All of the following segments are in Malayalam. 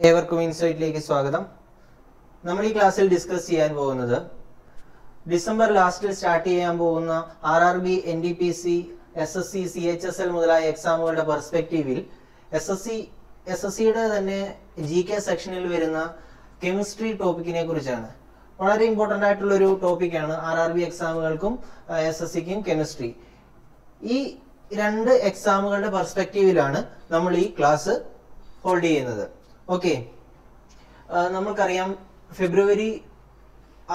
ഏവർക്കും ഇൻസൈറ്റിലേക്ക് സ്വാഗതം. നമ്മൾ ഈ ക്ലാസ്സിൽ ഡിസ്കസ് ചെയ്യാൻ പോകുന്നത് ഡിസംബർ ലാസ്റ്റിൽ സ്റ്റാർട്ട് ചെയ്യാൻ പോകുന്ന RRB, NDPC, SSC, CHSL മുതലായ എക്സാമുകളുടെ പെർസ്പെക്റ്റീവിൽ SSCയുടെ തന്നെ GK സെക്ഷനിൽ വരുന്ന കെമിസ്ട്രി ടോപ്പിക്കിനെ കുറിച്ചാണ്. വളരെ ഇമ്പോർട്ടൻ്റ് ആയിട്ടുള്ള ഒരു ടോപ്പിക്കാണ് RRB എക്സാമുകൾക്കും SSCക്കും കെമിസ്ട്രി. ഈ രണ്ട് എക്സാമുകളുടെ പെർസ്പെക്റ്റീവിലാണ് നമ്മൾ ഈ ക്ലാസ് ഹോൾഡ് ചെയ്യുന്നത്. ഓക്കെ, നമുക്കറിയാം ഫെബ്രുവരി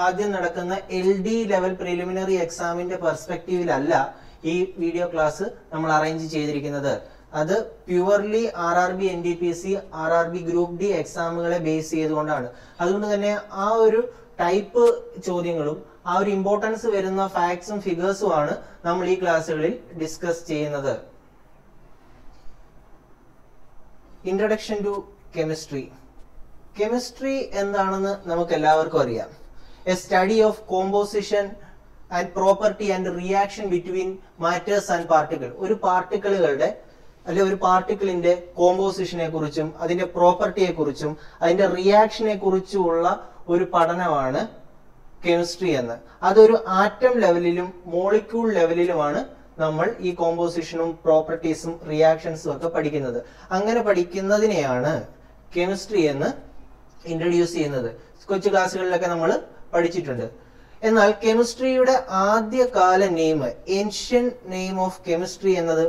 ആദ്യം നടക്കുന്ന LD ലെവൽ പ്രിലിമിനറി എക്സാമിന്റെ പെർസ്പെക്റ്റീവിലല്ല ഈ വീഡിയോ ക്ലാസ് നമ്മൾ അറേഞ്ച് ചെയ്തിരിക്കുന്നത്. അത് purely RRB, NDPC, RRB group D എക്സാമുകളെ ബേസ് ചെയ്തുകൊണ്ടാണ്. അതുകൊണ്ട് തന്നെ ആ ഒരു ടൈപ്പ് ചോദ്യങ്ങളും ആ ഒരു ഇമ്പോർട്ടൻസ് വരുന്ന ഫാക്ട്സും ഫിഗേഴ്സും ആണ് നമ്മൾ ഈ ക്ലാസ്സുകളിൽ ഡിസ്കസ് ചെയ്യുന്നത്. Introduction to chemistry. കെമിസ്ട്രി എന്താണെന്ന് നമുക്ക് എല്ലാവർക്കും അറിയാം. A study of composition and property and reaction between matters and particle. ഒരു പാർട്ടിക്കിളുകളുടെ ഒരു പാർട്ടിക്കിളിന്റെ കോമ്പോസിഷനെ കുറിച്ചും അതിന്റെ പ്രോപ്പർട്ടിയെ കുറിച്ചും അതിന്റെ റിയാക്ഷനെ കുറിച്ചുമുള്ള ഒരു പഠനമാണ് കെമിസ്ട്രി എന്ന്. അതൊരു ആറ്റം ലെവലിലും മോളിക്യൂൾ ലെവലിലുമാണ് നമ്മൾ ഈ കോമ്പോസിഷനും പ്രോപ്പർട്ടീസും റിയാക്ഷൻസും ഒക്കെ പഠിക്കുന്നത്. അങ്ങനെ പഠിക്കുന്നതിനെയാണ് കെമിസ്ട്രി എന്ന് ഇൻട്രൊഡ്യൂസ് ചെയ്യുന്നത്. കൊച്ചു ക്ലാസ്സുകളിലൊക്കെ നമ്മൾ പഠിച്ചിട്ടുണ്ട്. എന്നാൽ കെമിസ്ട്രിയുടെ ആദ്യകാല name, ancient name of chemistry എന്നത്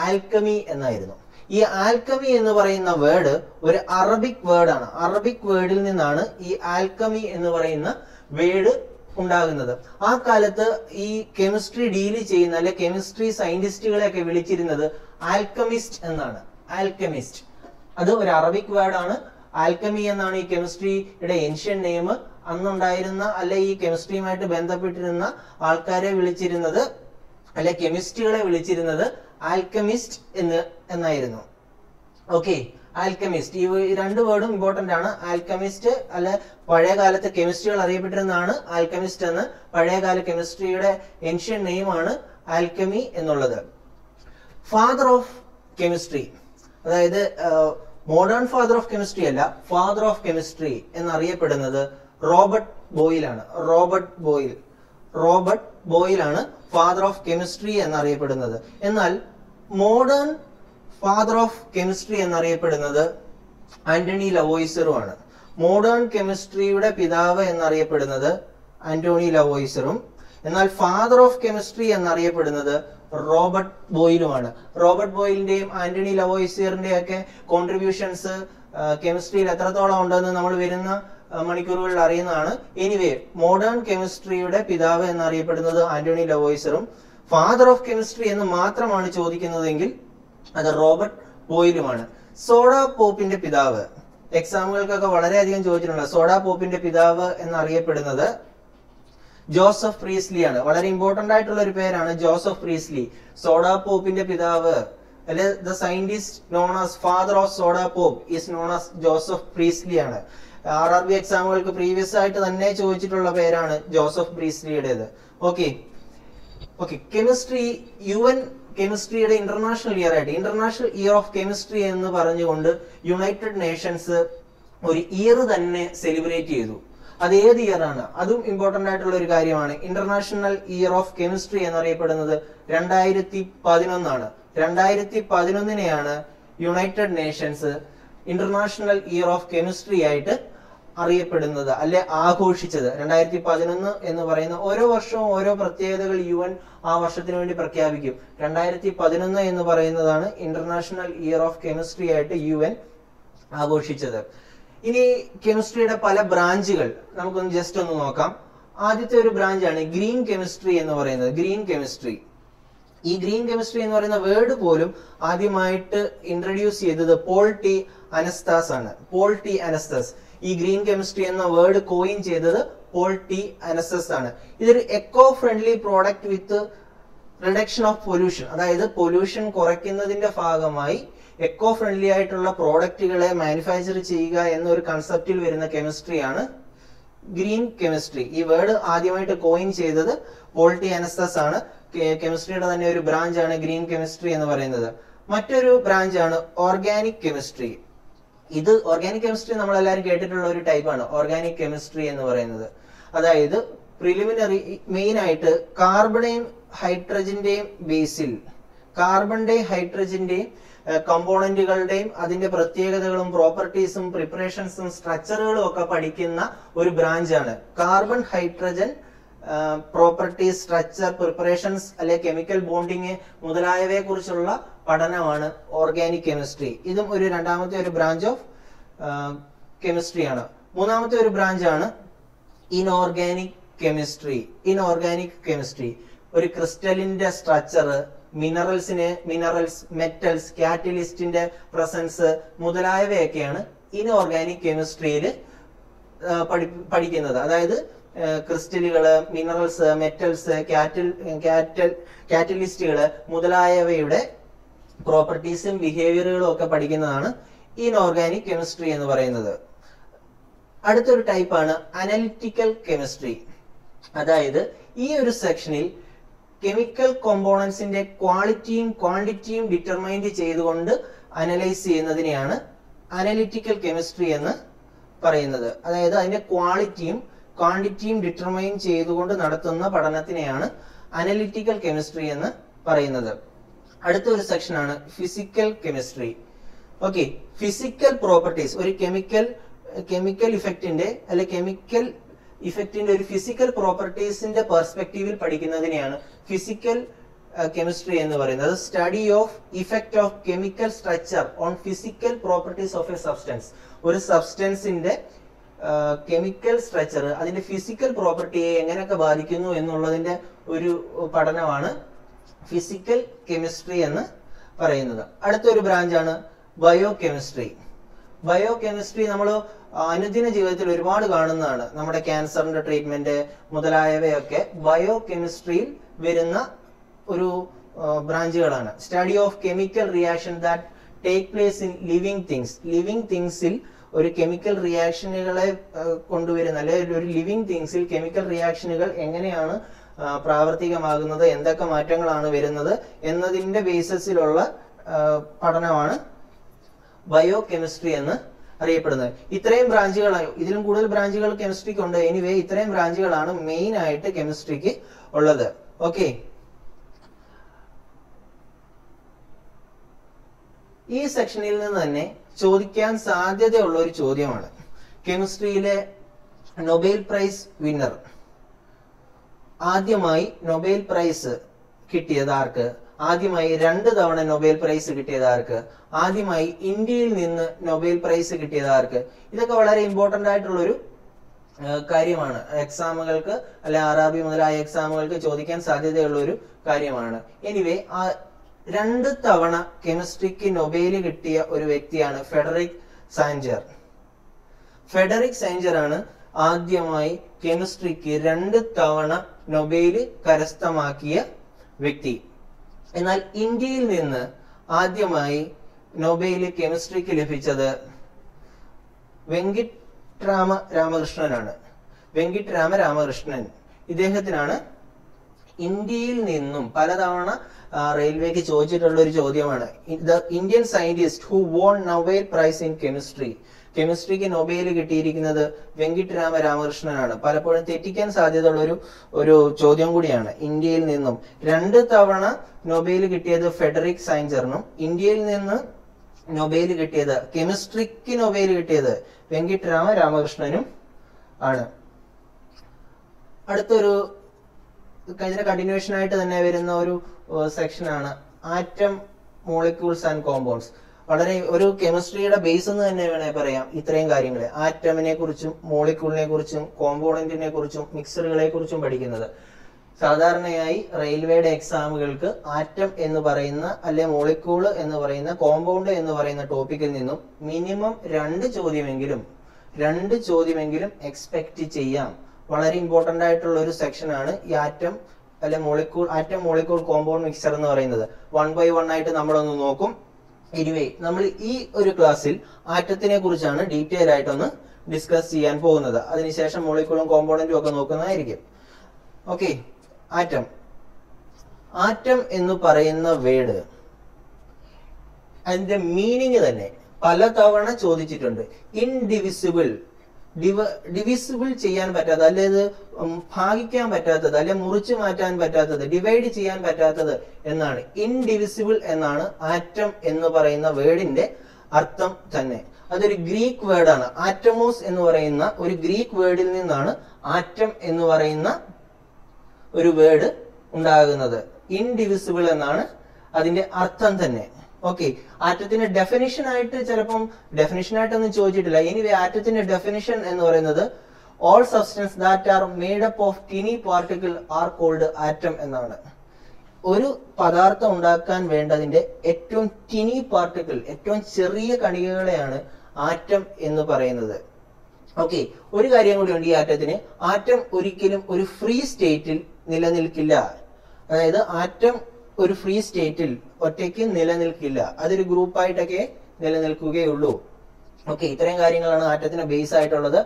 ആൽക്കമി എന്നായിരുന്നു. ഈ ആൽക്കമി എന്ന് പറയുന്ന വേർഡ് ഒരു അറബിക് വേർഡാണ്. അറബിക് വേർഡിൽ നിന്നാണ് ഈ ആൽക്കമി എന്ന് പറയുന്ന വേർഡ് ഉണ്ടാകുന്നത്. ആ കാലത്ത് ഈ കെമിസ്ട്രി ഡീല് ചെയ്യുന്ന അല്ലെ കെമിസ്ട്രി സയന്റിസ്റ്റുകളെയൊക്കെ വിളിച്ചിരുന്നത് ആൽക്കമിസ്റ്റ് എന്നാണ്. ആൽക്കമിസ്റ്റ് അത് ഒരു അറബിക് വേർഡാണ്. ആൽക്കമി എന്നാണ് ഈ കെമിസ്ട്രിയുടെ ഏൻഷ്യൻ നെയിം. അന്നുണ്ടായിരുന്ന അല്ലെ ഈ കെമിസ്ട്രിയുമായിട്ട് ബന്ധപ്പെട്ടിരുന്ന ആൾക്കാരെ വിളിച്ചിരുന്നത് അല്ലെ കെമിസ്റ്റുകളെ വിളിച്ചിരുന്നത് ആൽക്കമിസ്റ്റ് എന്നായിരുന്നു. ഓക്കെ, ആൽക്കമിസ്റ്റ്, ഈ രണ്ട് വേർഡും ഇമ്പോർട്ടന്റ് ആണ്. ആൽക്കമിസ്റ്റ് അല്ലെ പഴയ കാലത്ത് കെമിസ്ട്രികൾ അറിയപ്പെട്ടിരുന്നതാണ് ആൽക്കമിസ്റ്റ് എന്ന്. പഴയകാല കെമിസ്ട്രിയുടെ ഏൻഷ്യൻ നെയിമാണ് ആൽക്കമി എന്നുള്ളത്. ഫാദർ ഓഫ് കെമിസ്ട്രി, അതായത് മോഡേൺ ഫാദർ ഓഫ് കെമിസ്ട്രി അല്ല, ഫാദർ ഓഫ് കെമിസ്ട്രി എന്നറിയപ്പെടുന്നത് റോബർട്ട് ബോയിലാണ്. റോബർട്ട് ബോയിലാണ് ഫാദർ ഓഫ് കെമിസ്ട്രി എന്നറിയപ്പെടുന്നത്. എന്നാൽ മോഡേൺ ഫാദർ ഓഫ് കെമിസ്ട്രി എന്നറിയപ്പെടുന്നത് ആന്റണി ലവോയിസറുമാണ്. മോഡേൺ കെമിസ്ട്രിയുടെ പിതാവ് എന്നറിയപ്പെടുന്നത് ആന്റണി ലവോയിസറും. എന്നാൽ ഫാദർ ഓഫ് കെമിസ്ട്രി എന്നറിയപ്പെടുന്നത് റോബർട്ട് ബോയിലുമാണ്. റോബർട്ട് ബോയിലിന്റെയും ആന്റണി ലവോയിസറിന്റെയും ഒക്കെ കോൺട്രിബ്യൂഷൻസ് കെമിസ്ട്രിയിൽ എത്രത്തോളം ഉണ്ടെന്ന് നമ്മൾ വരുന്ന മണിക്കൂറുകളിൽ അറിയുന്നതാണ്. എനിവേ, മോഡേൺ കെമിസ്ട്രിയുടെ പിതാവ് എന്നറിയപ്പെടുന്നത് ആന്റണി ലവോയിസറും ഫാദർ ഓഫ് കെമിസ്ട്രി എന്ന് മാത്രമാണ് ചോദിക്കുന്നതെങ്കിൽ അത് റോബർട്ട് ബോയിലുമാണ്. സോഡാ പോപ്പിന്റെ പിതാവ്, എക്സാമുകൾക്കൊക്കെ വളരെയധികം ചോദിച്ചിട്ടുണ്ട്. സോഡാ പോപ്പിന്റെ പിതാവ് എന്നറിയപ്പെടുന്നത് ജോസഫ് പ്രീസ്ലി ആണ്. വളരെ ഇമ്പോർട്ടന്റ് ആയിട്ടുള്ള ഒരു പേരാണ് ജോസഫ് പ്രീസ്ലി. സോഡാ പോപ്പിന്റെ പിതാവ് അല്ലെ the scientist known as father of soda pop is known as Joseph Priestley ആണ്. RRB എക്സാമുകൾക്ക് പ്രീവിയസ് ആയിട്ട് തന്നെ ചോദിച്ചിട്ടുള്ള പേരാണ് ജോസഫ് പ്രീസ്ലിയുടേത്. ഓക്കെ, കെമിസ്ട്രി UN കെമിസ്ട്രിയുടെ ഇന്റർനാഷണൽ ഇയർ ആയിട്ട് ഇന്റർനാഷണൽ ഇയർ ഓഫ് കെമിസ്ട്രി എന്ന് പറഞ്ഞുകൊണ്ട് യുണൈറ്റഡ് നേഷൻസ് ഒരു ഇയർ തന്നെ സെലിബ്രേറ്റ് ചെയ്തു. അത് ഏത് ഇയർ ആണ്? അതും ഇമ്പോർട്ടന്റ് ആയിട്ടുള്ള ഒരു കാര്യമാണ്. ഇന്റർനാഷണൽ ഇയർ ഓഫ് കെമിസ്ട്രി എന്നറിയപ്പെടുന്നത് 2011 ആണ്. 2011 United Nations international year of chemistry ആയിട്ട് അറിയപ്പെടുന്നത് അല്ലെ ആഘോഷിച്ചത്. 2011 എന്ന് പറയുന്ന ഓരോ വർഷവും ഓരോ പ്രത്യേകതകൾ UN ആ വർഷത്തിന് വേണ്ടി പ്രഖ്യാപിക്കും. 2011 എന്ന് പറയുന്നതാണ് ഇന്റർനാഷണൽ ഇയർ ഓഫ് കെമിസ്ട്രി ആയിട്ട് UN ആഘോഷിച്ചത്. ഇനി കെമിസ്ട്രിയുടെ പല ബ്രാഞ്ചുകൾ നമുക്കൊന്ന് ജസ്റ്റ് ഒന്ന് നോക്കാം. ആദ്യത്തെ ഒരു ബ്രാഞ്ചാണ് ഗ്രീൻ കെമിസ്ട്രി എന്ന് പറയുന്നത്. ഗ്രീൻ കെമിസ്ട്രി, ഈ ഗ്രീൻ കെമിസ്ട്രി എന്ന് പറയുന്ന വേർഡ് പോലും ആദ്യമായിട്ട് ഇൻട്രൊഡ്യൂസ് ചെയ്തത് പോൾ ടി അനസ്താസ് ആണ്. പോൾ ടി അനസ്താസ് ഈ ഗ്രീൻ കെമിസ്ട്രി എന്ന വേർഡ് കോയിൻ ചെയ്തത് പോൾ ടി അനസ്താസ് ആണ്. ഇതൊരു eco friendly product with reduction of pollution, അതായത് പൊല്യൂഷൻ കുറയ്ക്കുന്നതിന്റെ ഭാഗമായി എക്കോ ഫ്രണ്ട്ലി ആയിട്ടുള്ള പ്രോഡക്റ്റുകളെ മാനുഫാക്ചർ ചെയ്യുക എന്നൊരു കൺസെപ്റ്റിൽ വരുന്ന കെമിസ്ട്രിയാണ് ഗ്രീൻ കെമിസ്ട്രി. ഈ വേർഡ് ആദ്യമായിട്ട് കോയിൻ ചെയ്തത് പോൾ ടി അനസ്താസ് ആണ്. കെമിസ്ട്രിയുടെ തന്നെ ഒരു ബ്രാഞ്ചാണ് ഗ്രീൻ കെമിസ്ട്രി എന്ന് പറയുന്നത്. മറ്റൊരു ബ്രാഞ്ചാണ് ഓർഗാനിക് കെമിസ്ട്രി. ഇത് ഓർഗാനിക് കെമിസ്ട്രി നമ്മൾ എല്ലാവരും കേട്ടിട്ടുള്ള ഒരു ടൈപ്പാണ് ഓർഗാനിക് കെമിസ്ട്രി എന്ന് പറയുന്നത്. അതായത് പ്രിലിമിനറി മെയിൻ ആയിട്ട് കാർബണേയും ഹൈഡ്രജന്റെയും ബേസിൽ കാർബണിന്റെയും ഹൈഡ്രജന്റെയും കമ്പോണന്റുകളുടെയും അതിന്റെ പ്രത്യേകതകളും പ്രോപ്പർട്ടീസും പ്രിപ്പറേഷൻസും സ്ട്രക്ചറുകളും ഒക്കെ പഠിക്കുന്ന ഒരു ബ്രാഞ്ചാണ് carbon hydrogen properties, structure, preparations അല്ലെ കെമിക്കൽ ബോണ്ടിങ് മുതലായവയെ കുറിച്ചുള്ള പഠനമാണ് ഓർഗാനിക് കെമിസ്ട്രി. ഇതും ഒരു രണ്ടാമത്തെ ഒരു ബ്രാഞ്ച് ഓഫ് കെമിസ്ട്രി ആണ്. മൂന്നാമത്തെ ഒരു ബ്രാഞ്ച് ആണ് ഇൻഓർഗാനിക് കെമിസ്ട്രി. ഇൻഓർഗാനിക് കെമിസ്ട്രി ഒരു ക്രിസ്റ്റലിന്റെ സ്ട്രക്ചർ, മിനറൽസ്, മെറ്റൽസ്, കാറ്റലിസ്റ്റിന്റെ പ്രസൻസ് മുതലായവയൊക്കെയാണ് ഇൻഓർഗാനിക് കെമിസ്ട്രിയിൽ പഠിക്കുന്നത്. അതായത് ക്രിസ്റ്റലുകള്, മിനറൽസ്, മെറ്റൽസ്, കാറ്റലിസ്റ്റുകള് മുതലായവയുടെ പ്രോപ്പർട്ടീസും ബിഹേവിയറുകളും ഒക്കെ പഠിക്കുന്നതാണ് ഇൻഓർഗാനിക് കെമിസ്ട്രി എന്ന് പറയുന്നത്. അടുത്തൊരു ടൈപ്പാണ് അനലിറ്റിക്കൽ കെമിസ്ട്രി. അതായത് ഈ ഒരു സെക്ഷനിൽ കെമിക്കൽ കോമ്പോണൻസിന്റെ ക്വാളിറ്റിയും ക്വാണ്ടിറ്റിയും ഡിറ്റർമൈൻഡ് ചെയ്തുകൊണ്ട് അനലൈസ് ചെയ്യുന്നതിനെയാണ് അനലിറ്റിക്കൽ കെമിസ്ട്രി എന്ന് പറയുന്നത്. അതായത് അതിന്റെ ക്വാളിറ്റിയും ക്വാണ്ടിറ്റിയും ഡിറ്റർമൈൻ ചെയ്തുകൊണ്ട് നടത്തുന്ന പഠനത്തിനെയാണ് അനലിറ്റിക്കൽ കെമിസ്ട്രി എന്ന് പറയുന്നത്. അടുത്തൊരു സെക്ഷനാണ് physical chemistry. Okay, physical properties ഒരു കെമിക്കൽ ഇഫക്റ്റിന്റെ അല്ലെ കെമിക്കൽ ഇഫക്റ്റിന്റെ ഒരു ഫിസിക്കൽ പ്രോപ്പർട്ടീസിന്റെ പെർസ്പെക്റ്റീവിൽ പഠിക്കുന്നതിനെയാണ് ഫിസിക്കൽ കെമിസ്ട്രി എന്ന് പറയുന്നത്. Study of effect of chemical structure on physical properties of A substance. ഒരു സബ്സ്റ്റൻസിന്റെ കെമിക്കൽ സ്ട്രക്ചർ അതിന്റെ ഫിസിക്കൽ പ്രോപ്പർട്ടിയെ എങ്ങനെയൊക്കെ ബാധിക്കുന്നു എന്നുള്ളതിന്റെ ഒരു പഠനമാണ് ഫിസിക്കൽ കെമിസ്ട്രി എന്ന് പറയുന്നത്. അടുത്തൊരു ബ്രാഞ്ചാണ് ബയോ കെമിസ്ട്രി. ബയോ കെമിസ്ട്രി നമ്മൾ അനുദിന ജീവിതത്തിൽ ഒരുപാട് കാണുന്നതാണ്. നമ്മുടെ ക്യാൻസറിന്റെ ട്രീറ്റ്മെന്റ് മുതലായവയൊക്കെ ബയോ കെമിസ്ട്രിയിൽ വരുന്ന ഒരു ബ്രാഞ്ചുകളാണ്. Study of chemical reaction that take place in living things. Living തിങ്സിൽ ഒരു കെമിക്കൽ റിയാക്ഷനുകളെ കൊണ്ടുവരുന്ന അല്ലെങ്കിൽ ഒരു ലിവിങ് തിങ്സിൽ കെമിക്കൽ റിയാക്ഷനുകൾ എങ്ങനെയാണ് പ്രാവർത്തികമാകുന്നത്, എന്തൊക്കെ മാറ്റങ്ങളാണ് വരുന്നത് എന്നതിന്റെ ബേസിസിലുള്ള പഠനമാണ് ബയോ കെമിസ്ട്രി എന്ന് അറിയപ്പെടുന്നത്. ഇത്രയും ബ്രാഞ്ചുകളാണ്, ഇതിലും കൂടുതൽ ബ്രാഞ്ചുകൾ കെമിസ്ട്രിക്ക് ഉണ്ട്. എനിവേ ഇത്രയും ബ്രാഞ്ചുകളാണ് മെയിൻ ആയിട്ട് കെമിസ്ട്രിക്ക് ഉള്ളത്. ഓക്കെ, ഈ സെക്ഷനിൽ നിന്ന് തന്നെ ചോദിക്കാൻ സാധ്യതയുള്ള ഒരു ചോദ്യമാണ് കെമിസ്ട്രിയിലെ നൊബേൽ പ്രൈസ് വിന്നർ. ആദ്യമായി നൊബേൽ പ്രൈസ് കിട്ടിയത് ആർക്ക്? ആദ്യമായി 2 തവണ നൊബേൽ പ്രൈസ് കിട്ടിയത് ആർക്ക്? ആദ്യമായി ഇന്ത്യയിൽ നിന്ന് നൊബേൽ പ്രൈസ് കിട്ടിയത് ആർക്ക്? ഇതൊക്കെ വളരെ ഇമ്പോർട്ടന്റ് ആയിട്ടുള്ളൊരു കാര്യമാണ്. എക്സാമുകൾക്ക് അല്ലെ RRB മുതലായ എക്സാമുകൾക്ക് ചോദിക്കാൻ സാധ്യതയുള്ള ഒരു കാര്യമാണ്. എനിവേ 2 തവണ കെമിസ്ട്രിക്ക് നൊബേൽ കിട്ടിയ ഒരു വ്യക്തിയാണ് ഫ്രെഡറിക് സാഞ്ചർ. ഫ്രെഡറിക് സാഞ്ചർ ആണ് ആദ്യമായി കെമിസ്ട്രിക്ക് 2 തവണ നൊബേൽ കരസ്ഥമാക്കിയ വ്യക്തി. എന്നാൽ ഇന്ത്യയിൽ നിന്ന് ആദ്യമായി നൊബേൽ കെമിസ്ട്രിക്ക് ലഭിച്ചത് വെങ്കിട്ട് രാമകൃഷ്ണനാണ്. വെങ്കിട്ട് രാമകൃഷ്ണൻ ഇദ്ദേഹത്തിനാണ് ഇന്ത്യയിൽ നിന്നും പലതവണ റെയിൽവേക്ക് ചോദിച്ചിട്ടുള്ള ഒരു ചോദ്യമാണ്. The Indian scientist who won Nobel prize in chemistry. കെമിസ്ട്രിക്ക് നൊബേൽ കിട്ടിയിരിക്കുന്നത് വെങ്കിട്ട് രാമകൃഷ്ണനാണ്. പലപ്പോഴും തെറ്റിക്കാൻ സാധ്യതയുള്ള ഒരു ചോദ്യം കൂടിയാണ്. ഇന്ത്യയിൽ നിന്നും 2 തവണ നൊബേൽ കിട്ടിയത് ഫ്രെഡറിക് സാഞ്ചറിനും ഇന്ത്യയിൽ നിന്ന് നൊബേൽ കിട്ടിയത് കെമിസ്ട്രിക്ക് നൊബേൽ കിട്ടിയത് വെങ്കിട്ട് രാമകൃഷ്ണനും ആണ്. അടുത്തൊരു കഴിഞ്ഞ കണ്ടിന്യൂഷൻ ആയിട്ട് തന്നെ വരുന്ന ഒരു സെക്ഷനാണ് ആറ്റം, മോളിക്യൂൾസ് ആൻഡ് കോമ്പൗണ്ട്സ്. വളരെ ഒരു കെമിസ്ട്രിയുടെ ബേസ് എന്ന് തന്നെ വേണേ പറയാം ഇത്രയും കാര്യങ്ങൾ. ആറ്റമിനെ കുറിച്ചും മോളിക്യൂളിനെ കുറിച്ചും കോമ്പോണന്റിനെ കുറിച്ചും മിക്സറുകളെ കുറിച്ചും പഠിക്കുന്നത്. സാധാരണയായി റെയിൽവേയുടെ എക്സാമുകൾക്ക് ആറ്റം എന്ന് പറയുന്ന അല്ലെ മോളിക്യൂൾ എന്ന് പറയുന്ന കോമ്പൗണ്ട് എന്ന് പറയുന്ന ടോപ്പിക്കിൽ നിന്നും മിനിമം 2 ചോദ്യമെങ്കിലും എക്സ്പെക്ട് ചെയ്യാം. വളരെ ഇമ്പോർട്ടന്റ് ആയിട്ടുള്ള ഒരു സെക്ഷനാണ് ഈ ആറ്റം മോളിക്യൂൾ കോമ്പൗണ്ട് മിക്സർ എന്ന് പറയുന്നത്. 1 by 1 ആയിട്ട് നമ്മളൊന്ന് നോക്കും. എനിവേ നമ്മൾ ഈ ഒരു ക്ലാസ്സിൽ ആറ്റത്തിനെ കുറിച്ചാണ് ഡീറ്റെയിൽ ആയിട്ടൊന്ന് ഡിസ്കസ് ചെയ്യാൻ പോകുന്നത്. അതിനുശേഷം മോളിക്യൂളും കോമ്പൗണ്ടും ഒക്കെ നോക്കുന്നതായിരിക്കും. ഓക്കെ, ആറ്റം എന്ന് പറയുന്ന വേർഡ് അതിന്റെ മീനിങ് തന്നെ പലതവണ ചോദിച്ചിട്ടുണ്ട്. ഇൻഡിവിസിബിൾ, ഡിവിസിബിൾ ചെയ്യാൻ പറ്റാത്തത്, അല്ലെങ്കിൽ ഭാഗിക്കാൻ പറ്റാത്തത്, അല്ലെ മുറിച്ചു മാറ്റാൻ പറ്റാത്തത്, ഡിവൈഡ് ചെയ്യാൻ പറ്റാത്തത് എന്നാണ്. ഇൻഡിവിസിബിൾ എന്നാണ് ആറ്റം എന്ന് പറയുന്ന വേർഡിന്റെ അർത്ഥം തന്നെ. അതൊരു ഗ്രീക്ക് വേർഡാണ്. ആറ്റമോസ് എന്ന് പറയുന്ന ഒരു ഗ്രീക്ക് വേർഡിൽ നിന്നാണ് ആറ്റം എന്ന് പറയുന്ന ഒരു വേർഡ് ഉണ്ടാകുന്നത്. ഇൻഡിവിസിബിൾ എന്നാണ് അതിന്റെ അർത്ഥം തന്നെ. ഓക്കെ, ആറ്റത്തിന്റെ ഡെഫിനിഷൻ ആയിട്ട് ചിലപ്പം ഡെഫിനിഷൻ ആയിട്ടൊന്നും ചോദിച്ചിട്ടില്ല. എനിവേ ആറ്റത്തിന്റെ ഡെഫിനിഷൻ എന്ന് പറയുന്നത് all substance that are made up of tiny particle are called atom എന്നാണ്. ഒരു പദാർത്ഥം ഉണ്ടാക്കാൻ വേണ്ടതിന്റെ ഏറ്റവും ടിനി പാർട്ടിക്കിൾ, ഏറ്റവും ചെറിയ കണികകളെയാണ് ആറ്റം എന്ന് പറയുന്നത്. ഓക്കെ, ഒരു കാര്യം കൂടി ഉണ്ട് ഈ ആറ്റത്തിന്. ആറ്റം ഒരിക്കലും ഒരു ഫ്രീ സ്റ്റേറ്റിൽ നിലനിൽക്കില്ല. അതായത് ആറ്റം ഒരു ഫ്രീ സ്റ്റേറ്റിൽ ഒറ്റയ്ക്ക് നിലനിൽക്കില്ല. അതൊരു ഗ്രൂപ്പായിട്ടൊക്കെ നിലനിൽക്കുകയുള്ളൂ. ഓക്കെ, ഇത്രയും കാര്യങ്ങളാണ് ആറ്റത്തിന് ബേസ് ആയിട്ടുള്ളത്.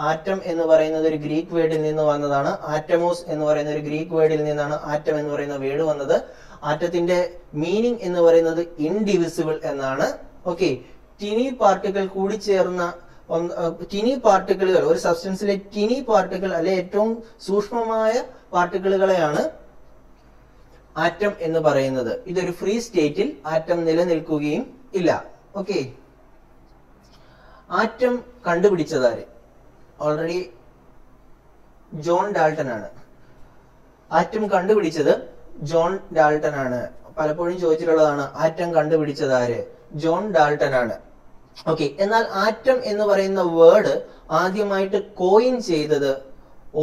ആറ്റം എന്ന് പറയുന്നത് ഒരു ഗ്രീക്ക് വേർഡിൽ നിന്ന് വന്നതാണ്. ആറ്റമോസ് എന്ന് പറയുന്ന ഒരു ഗ്രീക്ക് വേർഡിൽ നിന്നാണ് ആറ്റം എന്ന് പറയുന്ന വേർഡ് വന്നത്. ആറ്റത്തിന്റെ മീനിങ് എന്ന് പറയുന്നത് ഇൻഡിവിസിബിൾ എന്നാണ്. ഓക്കെ, ടിനി പാർട്ടിക്കിൾ കൂടിച്ചേർന്ന ടിനി പാർട്ടിക്കിളുകൾ, ഒരു സബ്സ്റ്റൻസിലെ ടിനി പാർട്ടിക്കിൾ അല്ലെ ഏറ്റവും സൂക്ഷ്മമായ പാർട്ടിക്കിളുകളെയാണ് ആറ്റം എന്ന് പറയുന്നത്. ഇതൊരു ഫ്രീ സ്റ്റേറ്റിൽ ആറ്റം നിലനിൽക്കുകയും ഇല്ല. ഓക്കെ, ആറ്റം കണ്ടുപിടിച്ചതാര്? ഓൾറെഡി ജോൺ ഡാൾട്ടൺ ആണ്. ആറ്റം കണ്ടുപിടിച്ചത് ജോൺ ഡാൾട്ടൺ ആണ്. പലപ്പോഴും ചോദിച്ചിട്ടുള്ളതാണ് ആറ്റം കണ്ടുപിടിച്ചതാര്? ജോൺ ഡാൾട്ടൺ ആണ്. ഓക്കെ, എന്നാൽ ആറ്റം എന്ന് പറയുന്ന വേർഡ് ആദ്യമായിട്ട് കോയിൻ ചെയ്തത്